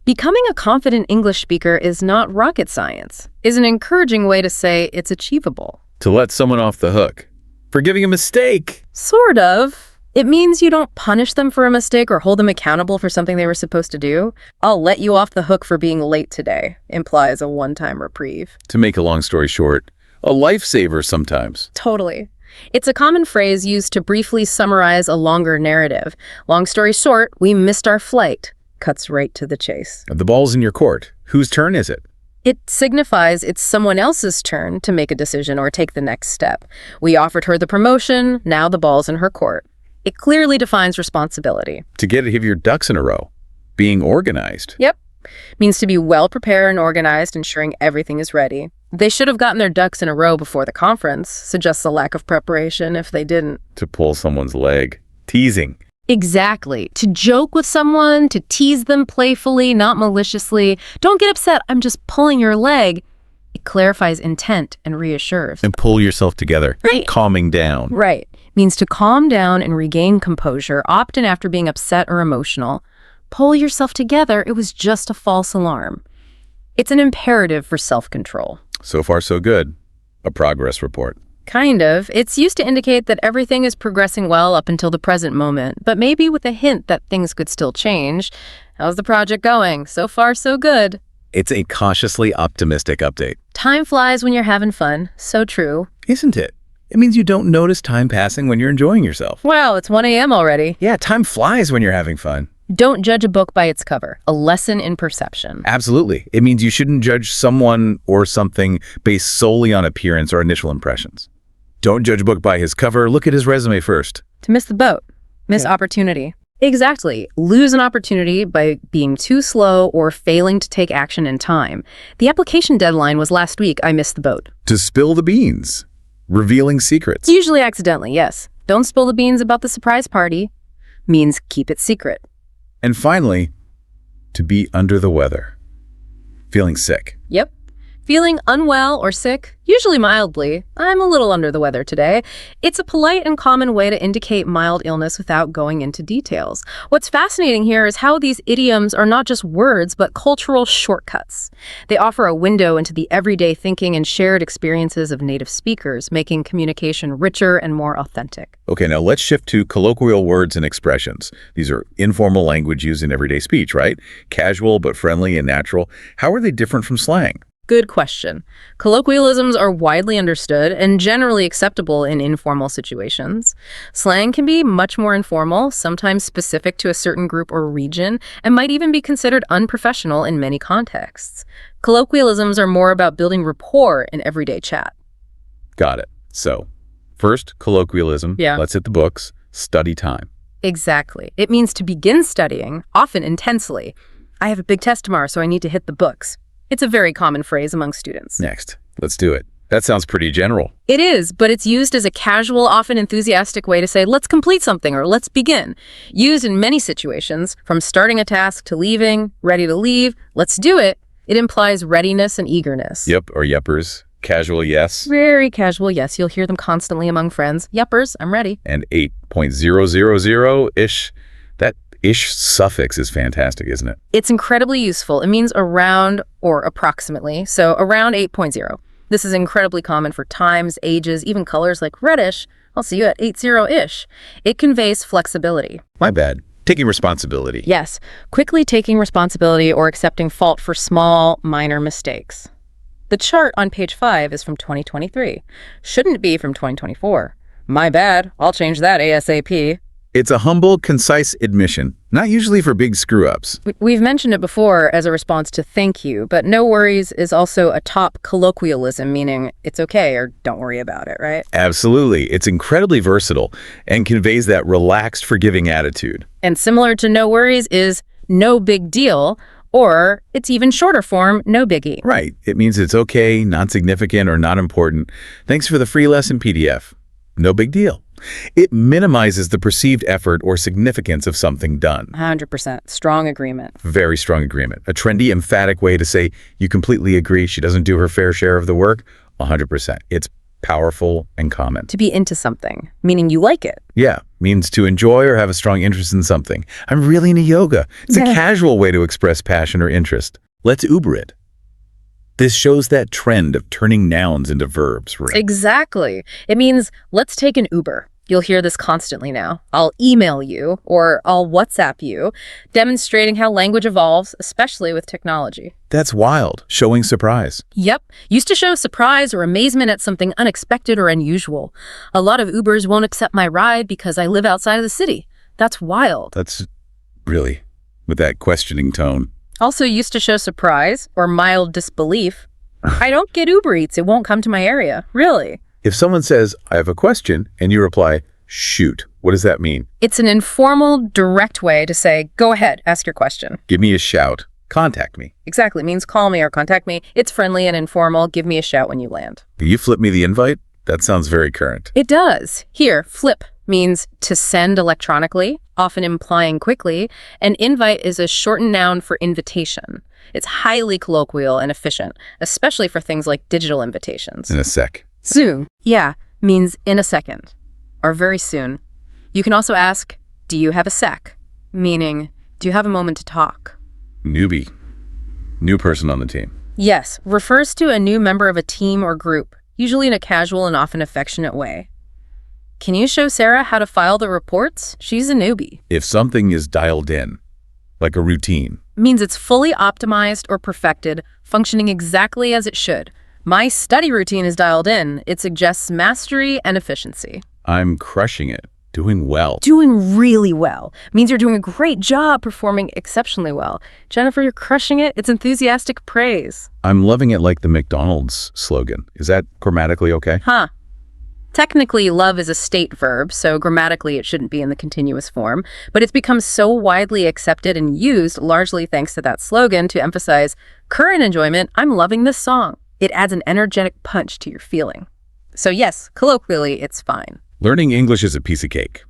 Becoming a confident English speaker is not rocket science, is an encouraging way to say it's achievable. To let someone off the hook for giving a mistake. Sort of. It means you don't punish them for a mistake or hold them accountable for something they were supposed to do. I'll let you off the hook for being late today implies a one-time reprieve. To make a long story short, a lifesaver sometimes. Totally. It's a common phrase used to briefly summarize a longer narrative. Long story short, we missed our flight. Cuts right to the chase. The ball's in your court. Whose turn is it? It signifies it's someone else's turn to make a decision or take the next step. We offered her the promotion, now the ball's in her court. It clearly defines responsibility. To get to have your ducks in a row. Being organized. Yep. Means to be well prepared and organized, ensuring everything is ready. They should have gotten their ducks in a row before the conference. Suggests a lack of preparation if they didn't. To pull someone's leg. Teasing. Exactly. To joke with someone, to tease them playfully, not maliciously. Don't get upset, I'm just pulling your leg. It clarifies intent and reassures. And pull yourself together. Right. Calming down. Right. Means to calm down and regain composure, often after being upset or emotional. Pull yourself together, it was just a false alarm. It's an imperative for self-control. So far, so good. A progress report. Kind of. It's used to indicate that everything is progressing well up until the present moment, but maybe with a hint that things could still change. How's the project going? So far, so good. It's a cautiously optimistic update. Time flies when you're having fun. So true. Isn't it? It means you don't notice time passing when you're enjoying yourself. Wow, it's 1 a.m. already. Yeah, time flies when you're having fun. Don't judge a book by its cover. A lesson in perception. Absolutely. It means you shouldn't judge someone or something based solely on appearance or initial impressions. Don't judge a book by his cover. Look at his resume first. To miss the boat. Miss opportunity. Exactly. Lose an opportunity by being too slow or failing to take action in time. The application deadline was last week. I missed the boat. To spill the beans. Revealing secrets. Usually accidentally, yes. Don't spill the beans about the surprise party. Means keep it secret. And finally, to be under the weather. Feeling sick. Yep. Feeling unwell or sick, usually mildly. I'm a little under the weather today. It's a polite and common way to indicate mild illness without going into details. What's fascinating here is how these idioms are not just words, but cultural shortcuts. They offer a window into the everyday thinking and shared experiences of native speakers, making communication richer and more authentic. Okay, now let's shift to colloquial words and expressions. These are informal language used in everyday speech, right? Casual but friendly and natural. How are they different from slang? Good question. Colloquialisms are widely understood and generally acceptable in informal situations. Slang can be much more informal, sometimes specific to a certain group or region, and might even be considered unprofessional in many contexts. Colloquialisms are more about building rapport in everyday chat. Got it. So, first, colloquialism. Yeah. Let's hit the books. Study time. Exactly. It means to begin studying, often intensely. I have a big test tomorrow, so I need to hit the books. It's a very common phrase among students. Next, let's do it. That sounds pretty general. It is, but it's used as a casual, often enthusiastic way to say, let's complete something or let's begin. Used in many situations, from starting a task to leaving, ready to leave, let's do it. It implies readiness and eagerness. Yep, or yeppers. Casual yes. Very casual yes. You'll hear them constantly among friends. Yeppers, I'm ready. And 8.000-ish. That ish suffix is fantastic, isn't it? It's incredibly useful. It means around or approximately, so around 8.0. This is incredibly common for times, ages, even colors like reddish. I'll see you at 80-ish. It conveys flexibility. My bad. Taking responsibility. Yes, quickly taking responsibility or accepting fault for small, minor mistakes. The chart on page 5 is from 2023. Shouldn't be from 2024. My bad. I'll change that ASAP. It's a humble, concise admission, not usually for big screw-ups. We've mentioned it before as a response to thank you, but no worries is also a top colloquialism, meaning it's okay or don't worry about it, right? Absolutely. It's incredibly versatile and conveys that relaxed, forgiving attitude. And similar to no worries is no big deal, or it's even shorter form, no biggie. Right. It means it's okay, non-significant, or not important. Thanks for the free lesson PDF. No big deal. It minimizes the perceived effort or significance of something done. 100%. Strong agreement. Very strong agreement. A trendy, emphatic way to say you completely agree she doesn't do her fair share of the work. 100%. It's powerful and common. To be into something, meaning you like it. Yeah, means to enjoy or have a strong interest in something. I'm really into yoga. It's a casual way to express passion or interest. Let's Uber it. This shows that trend of turning nouns into verbs, right? Exactly. It means, let's take an Uber. You'll hear this constantly now. I'll email you or I'll WhatsApp you, demonstrating how language evolves, especially with technology. That's wild. Showing surprise. Yep. Used to show surprise or amazement at something unexpected or unusual. A lot of Ubers won't accept my ride because I live outside of the city. That's wild. That's really, with that questioning tone. Also used to show surprise or mild disbelief. I don't get Uber Eats. It won't come to my area. Really? If someone says, I have a question, and you reply, shoot, what does that mean? It's an informal, direct way to say, go ahead, ask your question. Give me a shout. Contact me. Exactly. Means call me or contact me. It's friendly and informal. Give me a shout when you land. You flip me the invite? That sounds very current. It does. Here, flip means to send electronically, often implying quickly, and invite is a shortened noun for invitation. It's highly colloquial and efficient, especially for things like digital invitations. In a sec. Soon, yeah, means in a second, or very soon. You can also ask, do you have a sec? Meaning, do you have a moment to talk? Newbie. New person on the team. Yes, refers to a new member of a team or group, usually in a casual and often affectionate way. Can you show Sarah how to file the reports? She's a newbie. If something is dialed in, like a routine. Means it's fully optimized or perfected, functioning exactly as it should. My study routine is dialed in. It suggests mastery and efficiency. I'm crushing it. Doing well. Doing really well. Means you're doing a great job, performing exceptionally well. Jennifer, you're crushing it. It's enthusiastic praise. I'm loving it like the McDonald's slogan. Is that grammatically okay? Huh. Technically, love is a state verb, so grammatically it shouldn't be in the continuous form, but it's become so widely accepted and used largely thanks to that slogan to emphasize current enjoyment. I'm loving this song. It adds an energetic punch to your feeling. So yes, colloquially, it's fine. Learning English is a piece of cake,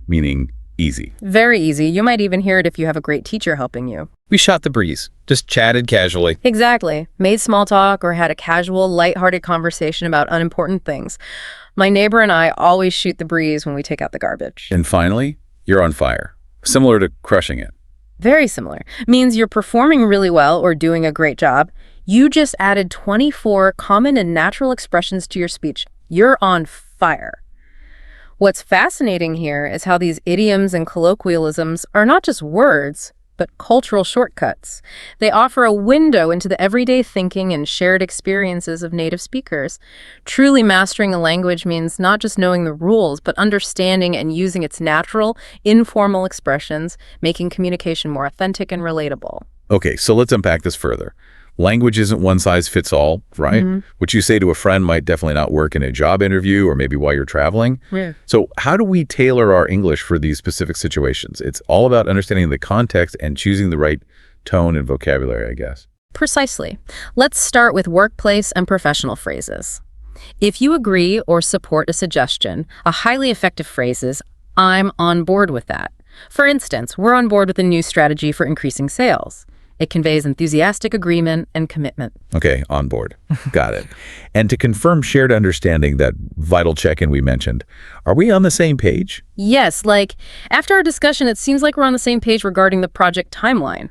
meaning easy. Very easy. You might even hear it if you have a great teacher helping you. We shot the breeze, just chatted casually. Exactly. Made small talk or had a casual, lighthearted conversation about unimportant things. My neighbor and I always shoot the breeze when we take out the garbage. And finally, you're on fire. Similar to crushing it. Very similar. Means you're performing really well or doing a great job. You just added 24 common and natural expressions to your speech. You're on fire. What's fascinating here is how these idioms and colloquialisms are not just words, but cultural shortcuts. They offer a window into the everyday thinking and shared experiences of native speakers. Truly mastering a language means not just knowing the rules, but understanding and using its natural, informal expressions, making communication more authentic and relatable. Okay, so let's unpack this further. Language isn't one size fits all, right? Mm-hmm. What you say to a friend might definitely not work in a job interview or maybe while you're traveling. Yeah. So how do we tailor our English for these specific situations? It's all about understanding the context and choosing the right tone and vocabulary, I guess. Precisely. Let's start with workplace and professional phrases. If you agree or support a suggestion, a highly effective phrase is, I'm on board with that. For instance, we're on board with a new strategy for increasing sales. It conveys enthusiastic agreement and commitment. Okay, on board. Got it. And to confirm shared understanding, that vital check-in we mentioned, are we on the same page? Yes, like, after our discussion, it seems like we're on the same page regarding the project timeline.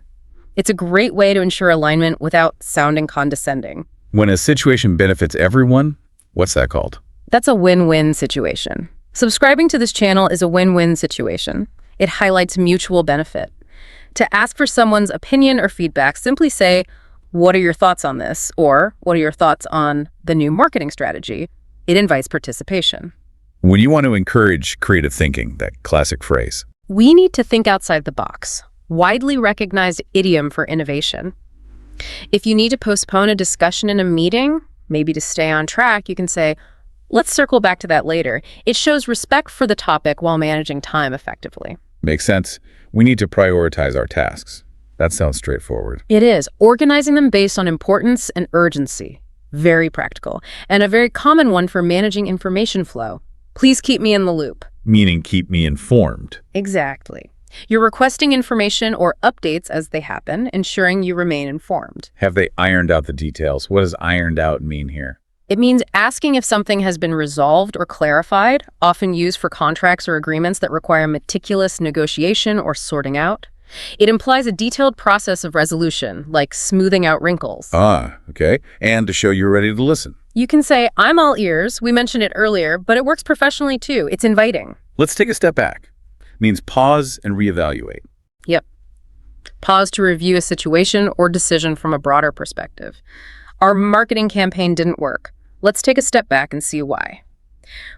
It's a great way to ensure alignment without sounding condescending. When a situation benefits everyone, what's that called? That's a win-win situation. Subscribing to this channel is a win-win situation. It highlights mutual benefit. To ask for someone's opinion or feedback, simply say, "What are your thoughts on this?" Or, "What are your thoughts on the new marketing strategy?" It invites participation. When you want to encourage creative thinking, that classic phrase. We need to think outside the box. Widely recognized idiom for innovation. If you need to postpone a discussion in a meeting, maybe to stay on track, you can say, "Let's circle back to that later." It shows respect for the topic while managing time effectively. Makes sense. We need to prioritize our tasks. That sounds straightforward. It is. Organizing them based on importance and urgency. Very practical. And a very common one for managing information flow. Please keep me in the loop. Meaning keep me informed. Exactly. You're requesting information or updates as they happen, ensuring you remain informed. Have they ironed out the details? What does ironed out mean here? It means asking if something has been resolved or clarified, often used for contracts or agreements that require meticulous negotiation or sorting out. It implies a detailed process of resolution, like smoothing out wrinkles. Okay. And to show you're ready to listen. You can say, "I'm all ears." We mentioned it earlier, but it works professionally too. It's inviting. Let's take a step back. Means pause and reevaluate. Yep. Pause to review a situation or decision from a broader perspective. Our marketing campaign didn't work. Let's take a step back and see why.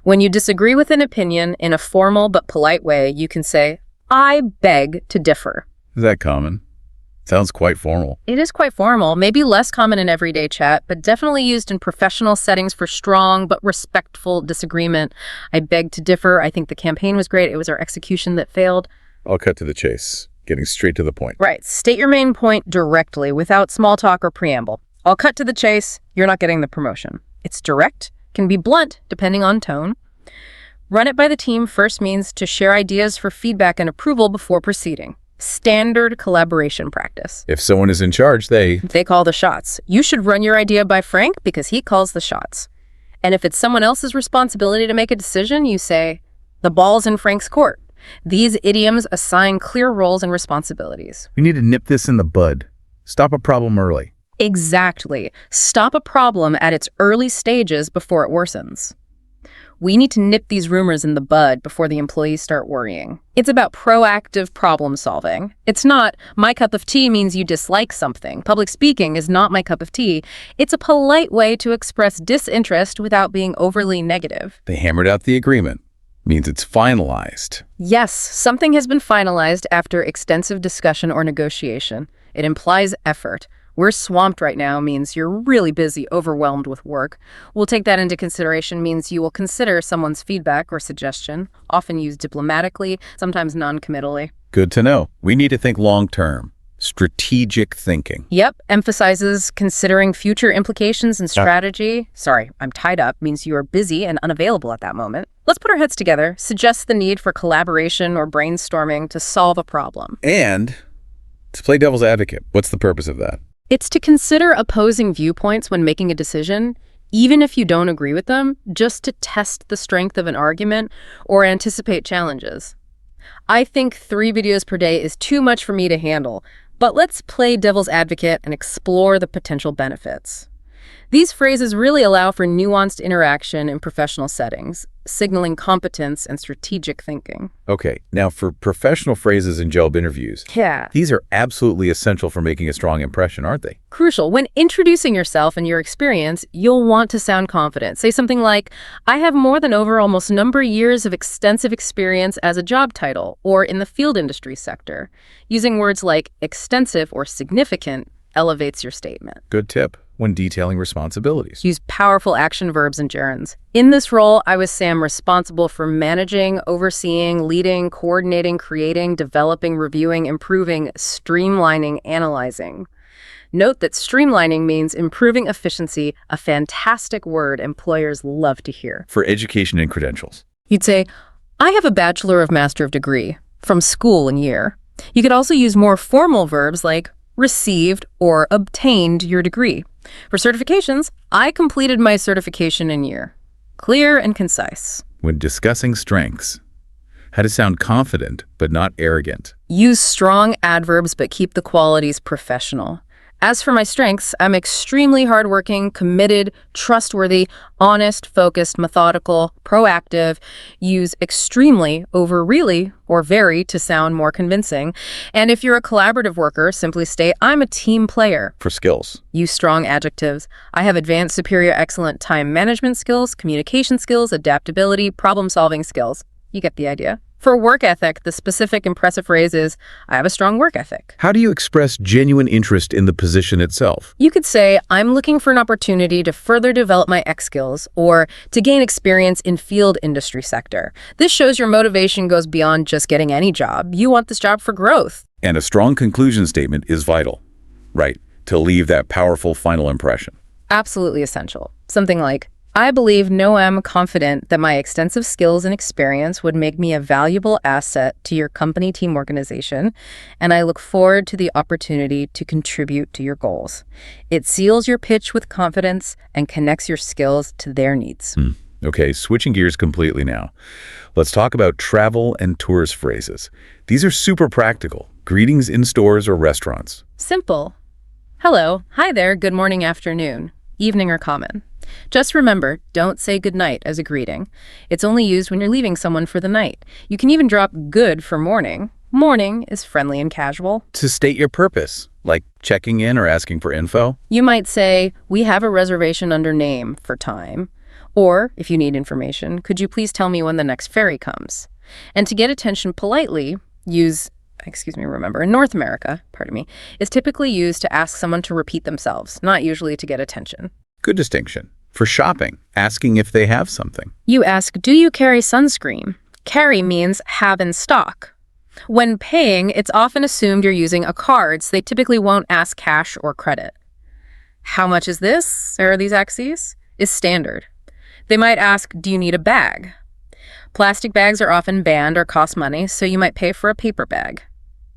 When you disagree with an opinion in a formal but polite way, you can say, "I beg to differ." Is that common? Sounds quite formal. It is quite formal, maybe less common in everyday chat, but definitely used in professional settings for strong but respectful disagreement. "I beg to differ." I think the campaign was great. It was our execution that failed. I'll cut to the chase, getting straight to the point. Right. State your main point directly without small talk or preamble. "I'll cut to the chase." You're not getting the promotion. It's direct, can be blunt depending on tone. Run it by the team first means to share ideas for feedback and approval before proceeding. Standard collaboration practice. If someone is in charge, they call the shots. You should run your idea by Frank because he calls the shots. And if it's someone else's responsibility to make a decision, you say, "The ball's in Frank's court." These idioms assign clear roles and responsibilities. We need to nip this in the bud. Stop a problem early. Exactly. Stop a problem at its early stages before it worsens. We need to nip these rumors in the bud before the employees start worrying. It's about proactive problem solving. It's not, "My cup of tea means you dislike something." Public speaking is not my cup of tea. It's a polite way to express disinterest without being overly negative. They hammered out the agreement. Means it's finalized. Yes, something has been finalized after extensive discussion or negotiation. It implies effort. "We're swamped right now" means you're really busy, overwhelmed with work. "We'll take that into consideration" means you will consider someone's feedback or suggestion, often used diplomatically, sometimes non-committally. Good to know. We need to think long-term. Strategic thinking. Yep, emphasizes considering future implications and strategy. "Sorry, I'm tied up" means you are busy and unavailable at that moment. Let's put our heads together, suggest the need for collaboration or brainstorming to solve a problem. And to play devil's advocate, what's the purpose of that? It's to consider opposing viewpoints when making a decision, even if you don't agree with them, just to test the strength of an argument or anticipate challenges. I think 3 videos per day is too much for me to handle, but let's play devil's advocate and explore the potential benefits. These phrases really allow for nuanced interaction in professional settings, signaling competence and strategic thinking. Okay, now for professional phrases in job interviews, Yeah. these are absolutely essential for making a strong impression, aren't they? Crucial. When introducing yourself and your experience, you'll want to sound confident. Say something like, "I have more than over almost number years of extensive experience as a job title or in the field industry sector." Using words like extensive or significant elevates your statement. Good tip when detailing responsibilities. Use powerful action verbs and gerunds. "In this role, I was Sam, responsible for managing, overseeing, leading, coordinating, creating, developing, reviewing, improving, streamlining, analyzing." Note that streamlining means improving efficiency, a fantastic word employers love to hear. For education and credentials. You'd say, "I have a Bachelor of Master of Degree from school and year." You could also use more formal verbs like received, or obtained your degree. For certifications, I completed my certification in year. Clear and concise. When discussing strengths, how to sound confident but not arrogant. Use strong adverbs but keep the qualities professional. As for my strengths, I'm extremely hardworking, committed, trustworthy, honest, focused, methodical, proactive. Use extremely over really or very to sound more convincing. And if you're a collaborative worker, simply state, I'm a team player. For skills, Use strong adjectives. I have advanced, superior, excellent time management skills, communication skills, adaptability, problem-solving skills. You get the idea. For work ethic, the specific impressive phrase is, I have a strong work ethic. how do you express genuine interest in the position itself? You could say, I'm looking for an opportunity to further develop my X skills or to gain experience in field industry sector. This shows your motivation goes beyond just getting any job. You want this job for growth. And a strong conclusion statement is vital, right, to leave that powerful final impression. Absolutely essential. Something like, I believe, no, I'm confident that my extensive skills and experience would make me a valuable asset to your company team organization, and I look forward to the opportunity to contribute to your goals. It seals your pitch with confidence and connects your skills to their needs. Okay, switching gears completely now. Let's talk about travel and tourist phrases. These are super practical. Greetings in stores or restaurants. Simple. Hello, hi there, good morning, afternoon, evening, or common. Just remember, don't say good night as a greeting. It's only used when you're leaving someone for the night. You can even drop good for morning. Morning is friendly and casual. To state your purpose, like checking in or asking for info. You might say, we have a reservation under name for time. Or, if you need information, could you please tell me when the next ferry comes? And to get attention politely, use, remember, in North America, is typically used to ask someone to repeat themselves, not usually to get attention. Good distinction. For shopping, asking if they have something. You ask, do you carry sunscreen? Carry means have in stock. When paying, it's often assumed you're using a card, so they typically won't ask cash or credit. How much is this, or these axes? Is standard. They might ask, do you need a bag? Plastic bags are often banned or cost money, so you might pay for a paper bag.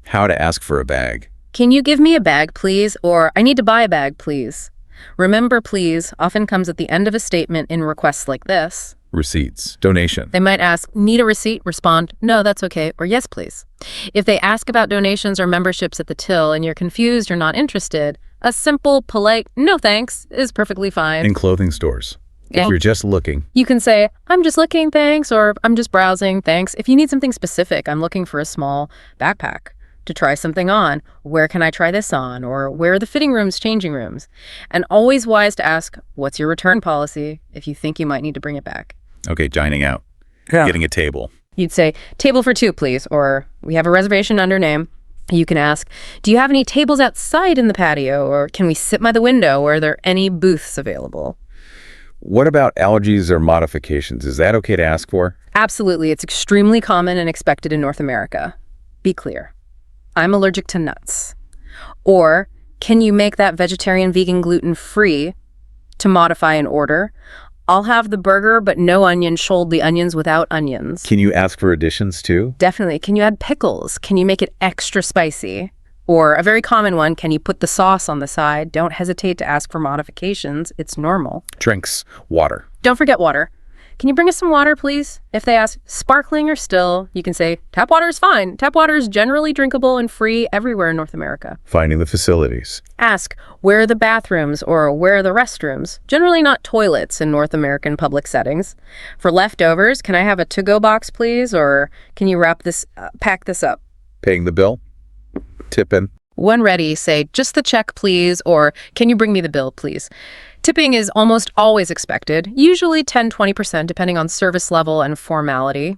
How to ask for a bag. Can you give me a bag, please? Or I need to buy a bag, please. Remember, please often comes at the end of a statement in requests like this. Receipts. Donation. They might ask, need a receipt? Respond, no, that's okay, or yes, please. If they ask about donations or memberships at the till and you're confused or not interested, a simple, polite, no thanks is perfectly fine. In clothing stores. Yeah. If you're just looking. You can say, I'm just looking, thanks, or I'm just browsing, thanks. If you need something specific, I'm looking for a small backpack to try something on. Where can I try this on? Or where are the fitting rooms, changing rooms? And always wise to ask, what's your return policy if you think you might need to bring it back? Okay, dining out. Getting a table. You'd say, table for two, please, or we have a reservation under name. You can ask, do you have any tables outside in the patio, or can we sit by the window, or are there any booths available? What about allergies or modifications? Is that okay to ask for? Absolutely. It's extremely common and expected in North America. Be clear. I'm allergic to nuts. Or, can you make that vegetarian, vegan, gluten-free to modify an order? I'll have the burger, but no onion, shoulder the onions without onions. Can you ask for additions too? Definitely. Can you add pickles? Can you make it extra spicy? Or a very common one, can you put the sauce on the side? Don't hesitate to ask for modifications. It's normal. Drinks. Water. Don't forget water. Can you bring us some water, please? If they ask sparkling or still, you can say, tap water is fine. Tap water is generally drinkable and free everywhere in North America. Finding the facilities. Ask, where are the bathrooms or where are the restrooms? Generally not toilets in North American public settings. For leftovers, can I have a to-go box, please? Or can you pack this up? Paying the bill. Tipping. When ready, say, just the check, please, or can you bring me the bill, please? Tipping is almost always expected, usually 10-20% depending on service level and formality,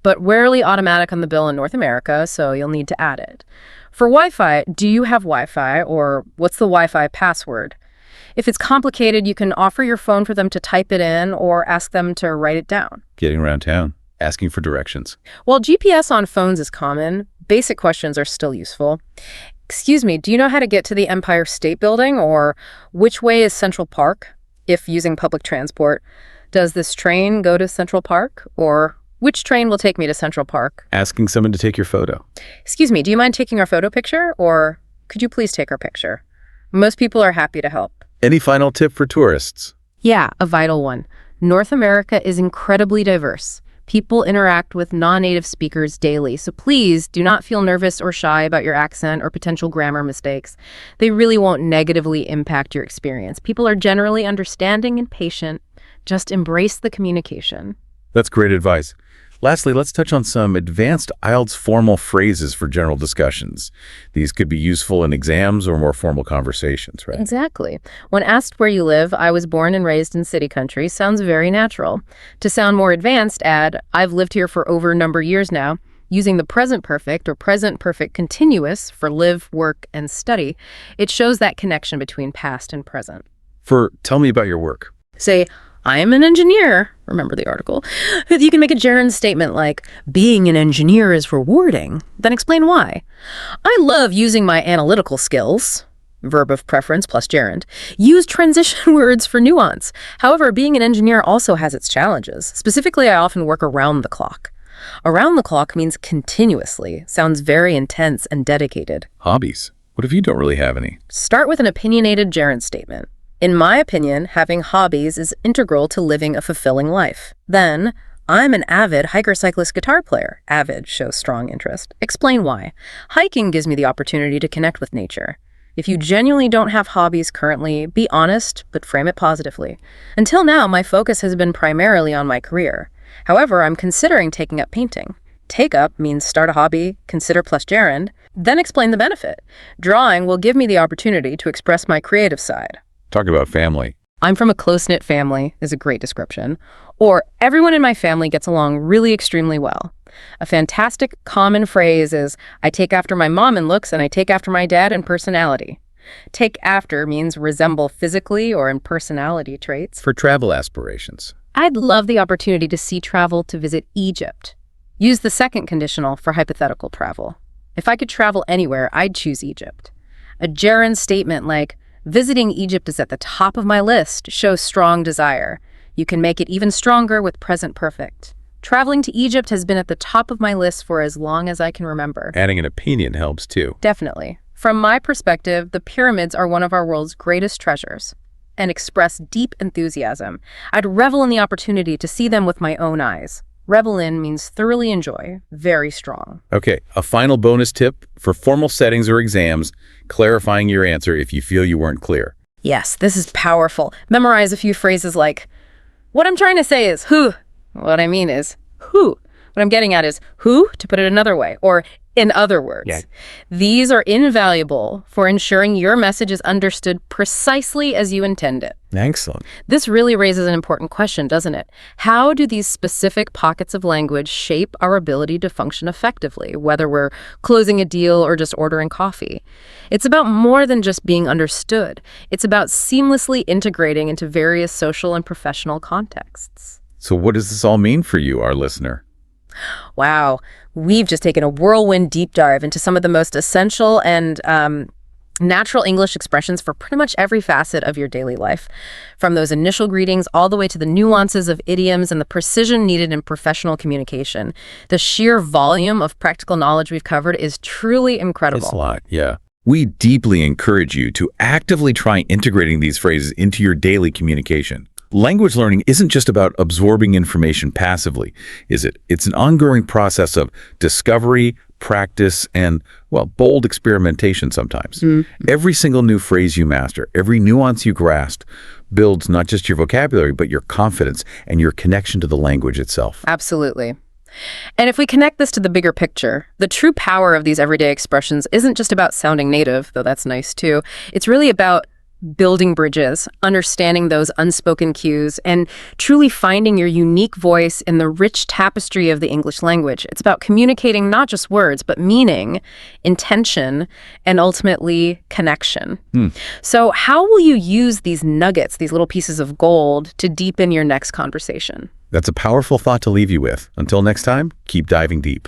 but rarely automatic on the bill in North America, so you'll need to add it. For Wi-Fi, do you have Wi-Fi, or what's the Wi-Fi password? If it's complicated, you can offer your phone for them to type it in or ask them to write it down. Getting around town. Asking for directions. While GPS on phones is common, basic questions are still useful. Excuse me, do you know how to get to the Empire State Building? Or which way is Central Park, if using public transport? Does this train go to Central Park? Or which train will take me to Central Park? Asking someone to take your photo. Excuse me, do you mind taking our photo picture? Or Could you please take our picture? Most people are happy to help. Any final tip for tourists? Yeah, a vital one. North America is incredibly diverse. People interact with non-native speakers daily, so please do not feel nervous or shy about your accent or potential grammar mistakes. They really won't negatively impact your experience. People are generally understanding and patient. Just embrace the communication. That's great advice. Lastly, let's touch on some advanced IELTS formal phrases for general discussions. These could be useful in exams or more formal conversations, right? Exactly. When asked where you live, "I was born and raised in city country," sounds very natural. To sound more advanced, add, "I've lived here for over a number of years now," using the present perfect or present perfect continuous for live, work, and study. It shows that connection between past and present. For tell me about your work. Say, "I am an engineer." Remember the article. You can make a gerund statement like, "Being an engineer is rewarding." Then explain why. "I love using my analytical skills." Verb of preference plus gerund. Use transition words for nuance. However, being an engineer also has its challenges. Specifically, I often work around the clock. Around the clock means continuously. Sounds very intense and dedicated. Hobbies. What if you don't really have any? Start with an opinionated gerund statement. "In my opinion, having hobbies is integral to living a fulfilling life." Then, "I'm an avid hiker, cyclist, guitar player." Avid shows strong interest. Explain why. "Hiking gives me the opportunity to connect with nature." If you genuinely don't have hobbies currently, be honest, but frame it positively. "Until now, my focus has been primarily on my career. However, I'm considering taking up painting." Take up means start a hobby, consider plus gerund, then explain the benefit. "Drawing will give me the opportunity to express my creative side." Talk about family. "I'm from a close-knit family" is a great description. Or, "Everyone in my family gets along really extremely well." A fantastic common phrase is, "I take after my mom in looks and I take after my dad in personality." Take after means resemble physically or in personality traits. For travel aspirations. "I'd love the opportunity to travel to visit Egypt." Use the second conditional for hypothetical travel. "If I could travel anywhere, I'd choose Egypt." A gerund statement like, "Visiting Egypt is at the top of my list," shows strong desire. You can make it even stronger with present perfect. "Traveling to Egypt has been at the top of my list for as long as I can remember." Adding an opinion helps too. Definitely. "From my perspective, the pyramids are one of our world's greatest treasures," and express deep enthusiasm. "I'd revel in the opportunity to see them with my own eyes." Revel in means thoroughly enjoy, very strong. Okay, a final bonus tip for formal settings or exams, clarifying your answer if you feel you weren't clear. Yes, this is powerful. Memorize a few phrases like, "What I'm trying to say is who." What I mean is who. What I'm getting at is who, to put it another way, or in other words. Yeah. These are invaluable for ensuring your message is understood precisely as you intend it. Excellent. This really raises an important question, doesn't it? How do these specific pockets of language shape our ability to function effectively, whether we're closing a deal or just ordering coffee? It's about more than just being understood. It's about seamlessly integrating into various social and professional contexts. So what does this all mean for you, our listener? Wow, we've just taken a whirlwind deep dive into some of the most essential and natural English expressions for pretty much every facet of your daily life. From those initial greetings all the way to the nuances of idioms and the precision needed in professional communication. The sheer volume of practical knowledge we've covered is truly incredible. It's a lot, yeah. We deeply encourage you to actively try integrating these phrases into your daily communication. Language learning isn't just about absorbing information passively, is it? It's an ongoing process of discovery, practice, and, well, bold experimentation sometimes. Every single new phrase you master, every nuance you grasp, builds not just your vocabulary, but your confidence and your connection to the language itself. Absolutely. And if we connect this to the bigger picture, the true power of these everyday expressions isn't just about sounding native, though that's nice too. It's really about building bridges, understanding those unspoken cues, and truly finding your unique voice in the rich tapestry of the English language. It's about communicating not just words, but meaning, intention, and ultimately connection. So how will you use these nuggets, these little pieces of gold, to deepen your next conversation? That's a powerful thought to leave you with. Until next time, keep diving deep.